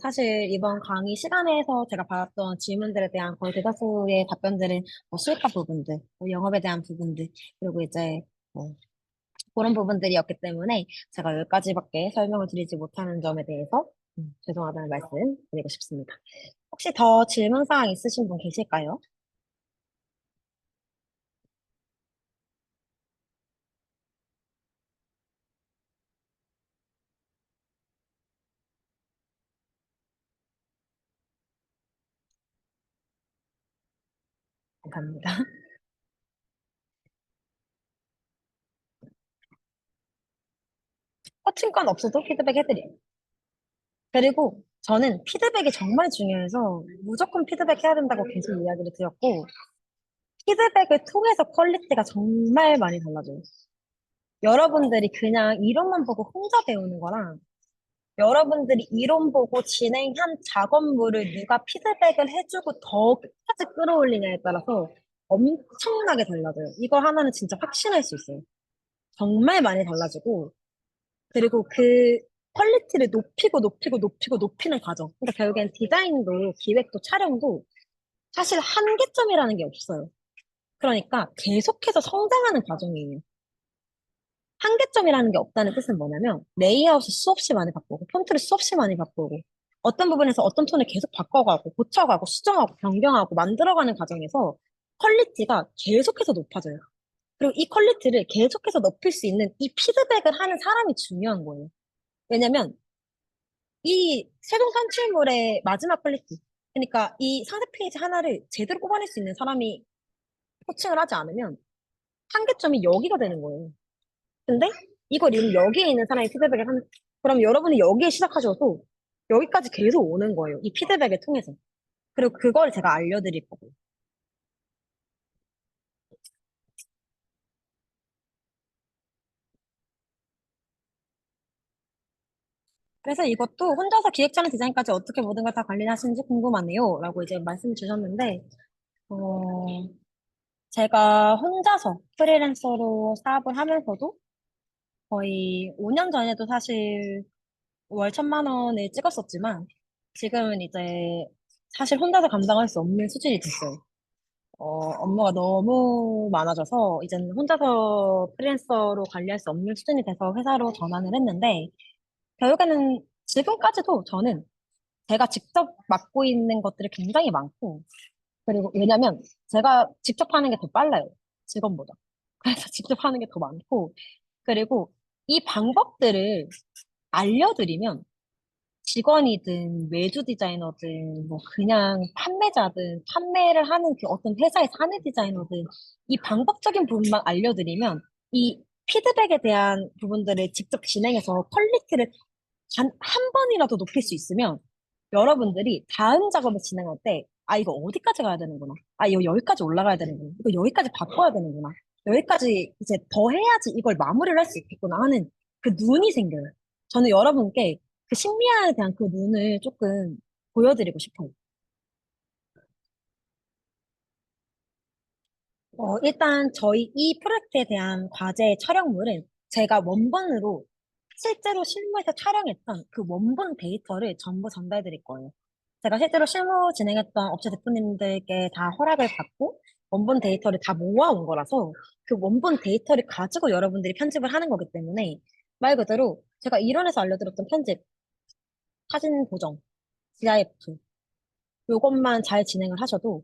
사실 이번 강의 시간에서 제가 받았던 질문들에 대한 거의 대다수의 답변들은 수익화 부분들, 영업에 대한 부분들, 그리고 이제 뭐 그런 부분들이었기 때문에 제가 여기까지밖에 설명을 드리지 못하는 점에 대해서 죄송하다는 말씀 드리고 싶습니다. 혹시 더 질문 사항 있으신 분 계실까요? 감사합니다. 코칭권 없어도 피드백 해드려요. 그리고 저는 피드백이 정말 중요해서 무조건 피드백 해야 된다고 계속 이야기를 드렸고, 피드백을 통해서 퀄리티가 정말 많이 달라져요. 여러분들이 그냥 이론만 보고 혼자 배우는 거랑 여러분들이 이론 보고 진행한 작업물을 누가 피드백을 해주고 더 끝까지 끌어올리냐에 따라서 엄청나게 달라져요. 이거 하나는 진짜 확신할 수 있어요. 정말 많이 달라지고, 그리고 그 퀄리티를 높이고 높이고 높이고 높이는 과정. 그러니까 결국엔 디자인도 기획도 촬영도 사실 한계점이라는 게 없어요. 그러니까 계속해서 성장하는 과정이에요. 한계점이라는 게 없다는 뜻은 뭐냐면 레이아웃을 수없이 많이 바꾸고 폰트를 수없이 많이 바꾸고 어떤 부분에서 어떤 톤을 계속 바꿔가고 고쳐가고 수정하고 변경하고 만들어가는 과정에서 퀄리티가 계속해서 높아져요. 그리고 이 퀄리티를 계속해서 높일 수 있는 이 피드백을 하는 사람이 중요한 거예요. 왜냐면 이 최종 산출물의 마지막 퀄리티, 그러니까 이 상세 페이지 하나를 제대로 뽑아낼 수 있는 사람이 코칭을 하지 않으면 한계점이 여기가 되는 거예요. 근데 이걸 이미 여기에 있는 사람이 피드백을 하는, 그럼 여러분이 여기에 시작하셔도 여기까지 계속 오는 거예요. 이 피드백을 통해서. 그리고 그걸 제가 알려드릴 거고. 그래서 이것도 혼자서 기획자나 디자인까지 어떻게 모든 걸 다 관리하시는지 궁금하네요. 라고 이제 말씀 주셨는데, 어, 제가 혼자서 프리랜서로 사업을 하면서도 거의 5년 전에도 사실 월 1,000만 원을 찍었었지만, 지금은 이제 사실 혼자서 감당할 수 없는 수준이 됐어요. 업무가 너무 많아져서 이제는 혼자서 프리랜서로 관리할 수 없는 수준이 돼서 회사로 전환을 했는데 결국에는 지금까지도 저는 제가 직접 맡고 있는 것들이 굉장히 많고 그리고 왜냐면 제가 직접 하는 게 더 빨라요. 직원보다. 그래서 직접 하는 게 더 많고 그리고 이 방법들을 알려드리면 직원이든 외주 디자이너든 뭐 그냥 판매자든 판매를 하는 그 어떤 회사의 사내 디자이너든 이 방법적인 부분만 알려드리면 이 피드백에 대한 부분들을 직접 진행해서 퀄리티를 단 한 번이라도 높일 수 있으면 여러분들이 다음 작업을 진행할 때 아 이거 어디까지 가야 되는구나 아 이거 여기까지 올라가야 되는구나 이거 여기까지 바꿔야 되는구나 여기까지 이제 더 해야지 이걸 마무리를 할 수 있겠구나 하는 그 눈이 생겨요. 저는 여러분께 그 심리학에 대한 그 눈을 조금 보여드리고 싶어요. 일단 저희 이 프로젝트에 대한 과제 촬영물은 제가 원본으로 실제로 실무에서 촬영했던 그 원본 데이터를 전부 전달 드릴 거예요. 제가 실제로 실무 진행했던 업체 대표님들께 다 허락을 받고 원본 데이터를 다 모아온 거라서 그 원본 데이터를 가지고 여러분들이 편집을 하는 거기 때문에 말 그대로 제가 이론에서 알려드렸던 편집, 사진 보정, GIF 요것만 잘 진행을 하셔도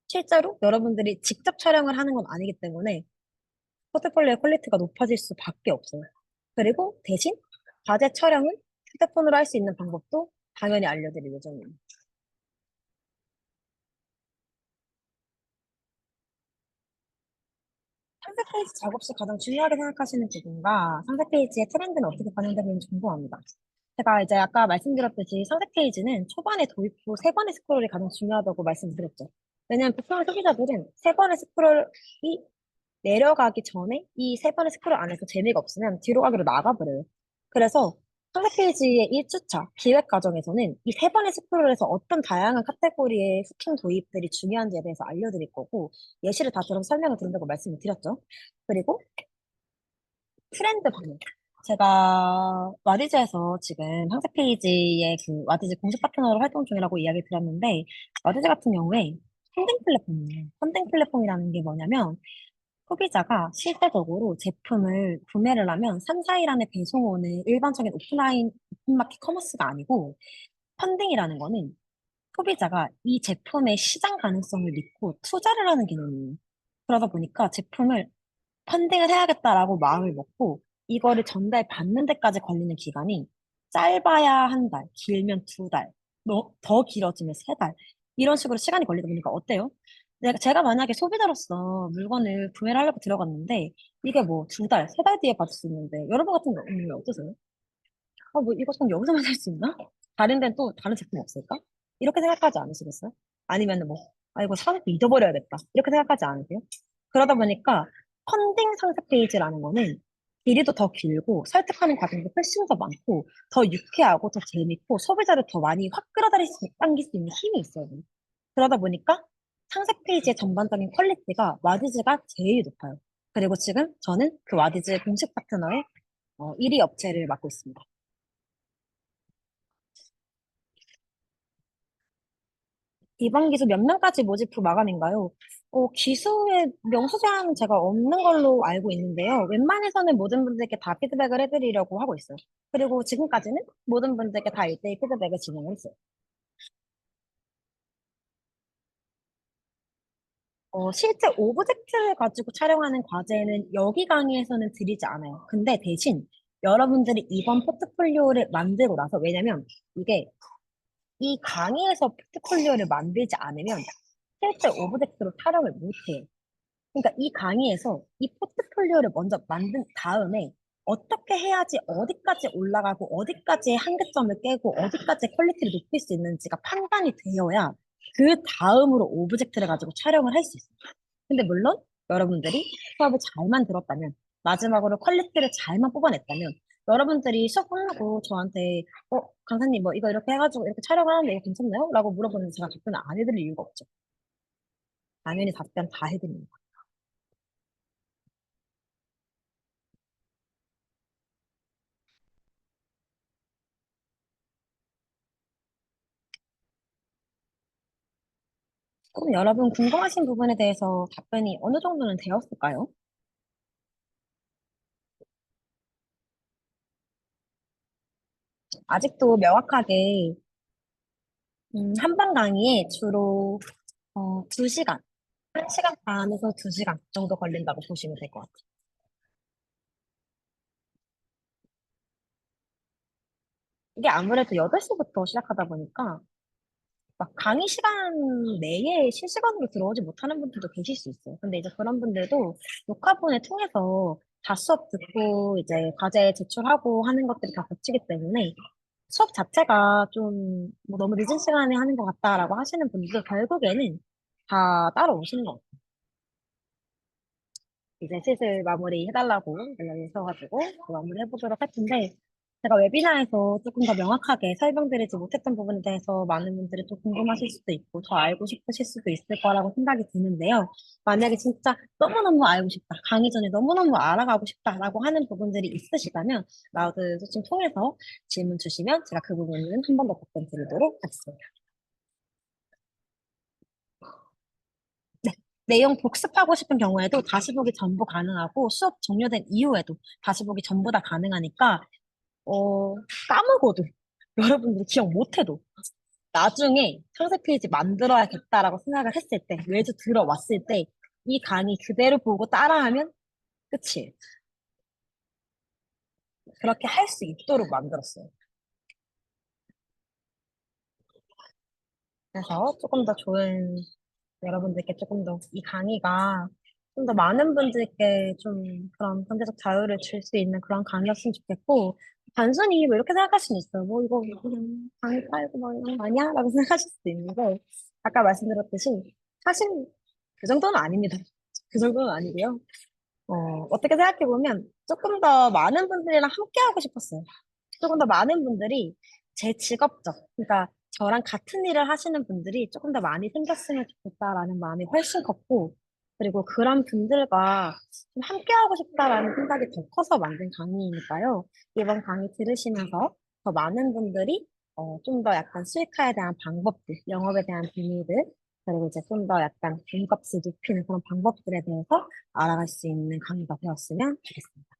실제로 여러분들이 직접 촬영을 하는 건 아니기 때문에 포트폴리오 퀄리티가 높아질 수밖에 없어요. 그리고 대신 과제 촬영을 휴대폰으로 할 수 있는 방법도 당연히 알려드릴 예정입니다. 상세 페이지 작업 시 가장 중요하게 생각하시는 부분과 상세 페이지의 트렌드는 어떻게 반영되고 있는지 궁금합니다. 제가 이제 아까 말씀드렸듯이 상세 페이지는 초반에 도입 후 세 번의 스크롤이 가장 중요하다고 말씀드렸죠. 왜냐하면 보통 소비자들은 세 번의 스크롤이 내려가기 전에 이 세 번의 스크롤 안에서 재미가 없으면 뒤로 가기로 나가버려요. 그래서 상세 페이지의 1주차 기획 과정에서는 이 세 번의 스크롤에서 어떤 다양한 카테고리의 후킹 도입들이 중요한지에 대해서 알려드릴 거고 예시를 다 들어서 설명을 드린다고 말씀을 드렸죠. 그리고 트렌드 반영. 제가 와디즈에서 지금 상세 페이지의 그 와디즈 공식 파트너로 활동 중이라고 이야기 드렸는데 와디즈 같은 경우에 펀딩 플랫폼이에요. 펀딩 플랫폼이라는 게 뭐냐면 소비자가 실제적으로 제품을 구매를 하면 3, 4일 안에 배송 오는 일반적인 오프라인, 오픈마켓 커머스가 아니고 펀딩이라는 거는 소비자가 이 제품의 시장 가능성을 믿고 투자를 하는 개념이에요. 그러다 보니까 제품을 펀딩을 해야겠다라고 마음을 먹고 이거를 전달받는 데까지 걸리는 기간이 짧아야 한 달, 길면 두 달, 더 길어지면 세 달. 이런 식으로 시간이 걸리다 보니까 어때요? 제가 만약에 소비자로서 물건을 구매를 하려고 들어갔는데 이게 뭐 두 달, 세 달 뒤에 받을 수 있는데 여러분 같은 경우는 어떠세요? 아, 뭐 이거 좀 여기서만 살 수 있나? 다른 데는 또 다른 제품 없을까? 이렇게 생각하지 않으시겠어요? 아니면 뭐, 아, 이거 사놓고 잊어버려야겠다. 이렇게 생각하지 않으세요? 그러다 보니까 펀딩 상세 페이지라는 거는 길이도 더 길고 설득하는 과정도 훨씬 더 많고 더 유쾌하고 더 재밌고 소비자를 더 많이 확 끌어당길 수 있는 힘이 있어요. 그러다 보니까 상세 페이지의 전반적인 퀄리티가 와디즈가 제일 높아요. 그리고 지금 저는 그 와디즈 공식 파트너의 1위 업체를 맡고 있습니다. 이번 기수 몇 명까지 모집 후 마감인가요? 기수의 명수 제한은 제가 없는 걸로 알고 있는데요. 웬만해서는 모든 분들께 다 피드백을 해드리려고 하고 있어요. 그리고 지금까지는 모든 분들께 다 1대1 피드백을 진행을 했어요. 실제 오브젝트를 가지고 촬영하는 과제는 여기 강의에서는 드리지 않아요. 근데 대신 여러분들이 이번 포트폴리오를 만들고 나서, 왜냐면 이게 이 강의에서 포트폴리오를 만들지 않으면 실제 오브젝트로 촬영을 못 해요. 그러니까 이 강의에서 이 포트폴리오를 먼저 만든 다음에 어떻게 해야지 어디까지 올라가고 어디까지 한계점을 깨고 어디까지 퀄리티를 높일 수 있는지가 판단이 되어야 그 다음으로 오브젝트를 가지고 촬영을 할 수 있어요. 근데 물론 여러분들이 수업을 잘만 들었다면, 마지막으로 퀄리티를 잘만 뽑아냈다면, 여러분들이 수업 끝나고 저한테 강사님 뭐 이거 이렇게 해가지고 이렇게 촬영을 하는데 이거 괜찮나요? 라고 물어보는데 제가 답변을 안 해드릴 이유가 없죠. 당연히 답변 다 해드립니다. 그럼 여러분 궁금하신 부분에 대해서 답변이 어느 정도는 되었을까요? 아직도 명확하게 한번 강의에 주로 2시간, 1시간 반에서 2시간 정도 걸린다고 보시면 될 것 같아요. 이게 아무래도 8시부터 시작하다 보니까 막 강의 시간 내에 실시간으로 들어오지 못하는 분들도 계실 수 있어요. 근데 이제 그런 분들도 녹화본을 통해서 다 수업 듣고 이제 과제 제출하고 하는 것들이 다 겹치기 때문에 수업 자체가 좀뭐 너무 늦은 시간에 하는 것 같다라고 하시는 분들 결국에는 다 따로 오시는 것 같아요. 이제 슬슬 마무리 해달라고 연락이 있어가지고 마무리 해보도록 할 텐데, 제가 웨비나에서 조금 더 명확하게 설명드리지 못했던 부분에 대해서 많은 분들이 또 궁금하실 수도 있고 더 알고 싶으실 수도 있을 거라고 생각이 드는데요. 만약에 진짜 너무너무 알고 싶다, 강의 전에 너무너무 알아가고 싶다라고 하는 부분들이 있으시다면 라우드 소통 통해서 질문 주시면 제가 그 부분은 한 번 더 답변 드리도록 하겠습니다. 네. 내용 복습하고 싶은 경우에도 다시 보기 전부 가능하고 수업 종료된 이후에도 다시 보기 전부 다 가능하니까 까먹어도 여러분들이 기억 못해도 나중에 상세 페이지 만들어야겠다라고 생각을 했을 때, 외주 들어왔을 때 이 강의 그대로 보고 따라하면 끝이에요. 그렇게 할 수 있도록 만들었어요. 그래서 조금 더 좋은, 여러분들께 조금 더 이 강의가 좀 더 많은 분들께 좀 그런 경제적 자유를 줄 수 있는 그런 강의였으면 좋겠고, 단순히 뭐 이렇게 생각할 수는 있어요. 뭐 이거 그냥 강의 팔고 뭐 이런 거 아니야? 라고 생각하실 수도 있는데, 아까 말씀드렸듯이 사실 그 정도는 아닙니다. 그 정도는 아니고요. 어떻게 생각해보면 조금 더 많은 분들이랑 함께 하고 싶었어요. 조금 더 많은 분들이 제 직업적, 그러니까 저랑 같은 일을 하시는 분들이 조금 더 많이 생겼으면 좋겠다라는 마음이 훨씬 컸고, 그리고 그런 분들과 좀 함께 하고 싶다라는 생각이 더 커서 만든 강의니까요. 이번 강의 들으시면서 더 많은 분들이 좀 더 약간 수익화에 대한 방법들, 영업에 대한 비밀들, 그리고 이제 좀 더 약간 돈값을 높이는 그런 방법들에 대해서 알아갈 수 있는 강의가 되었으면 좋겠습니다.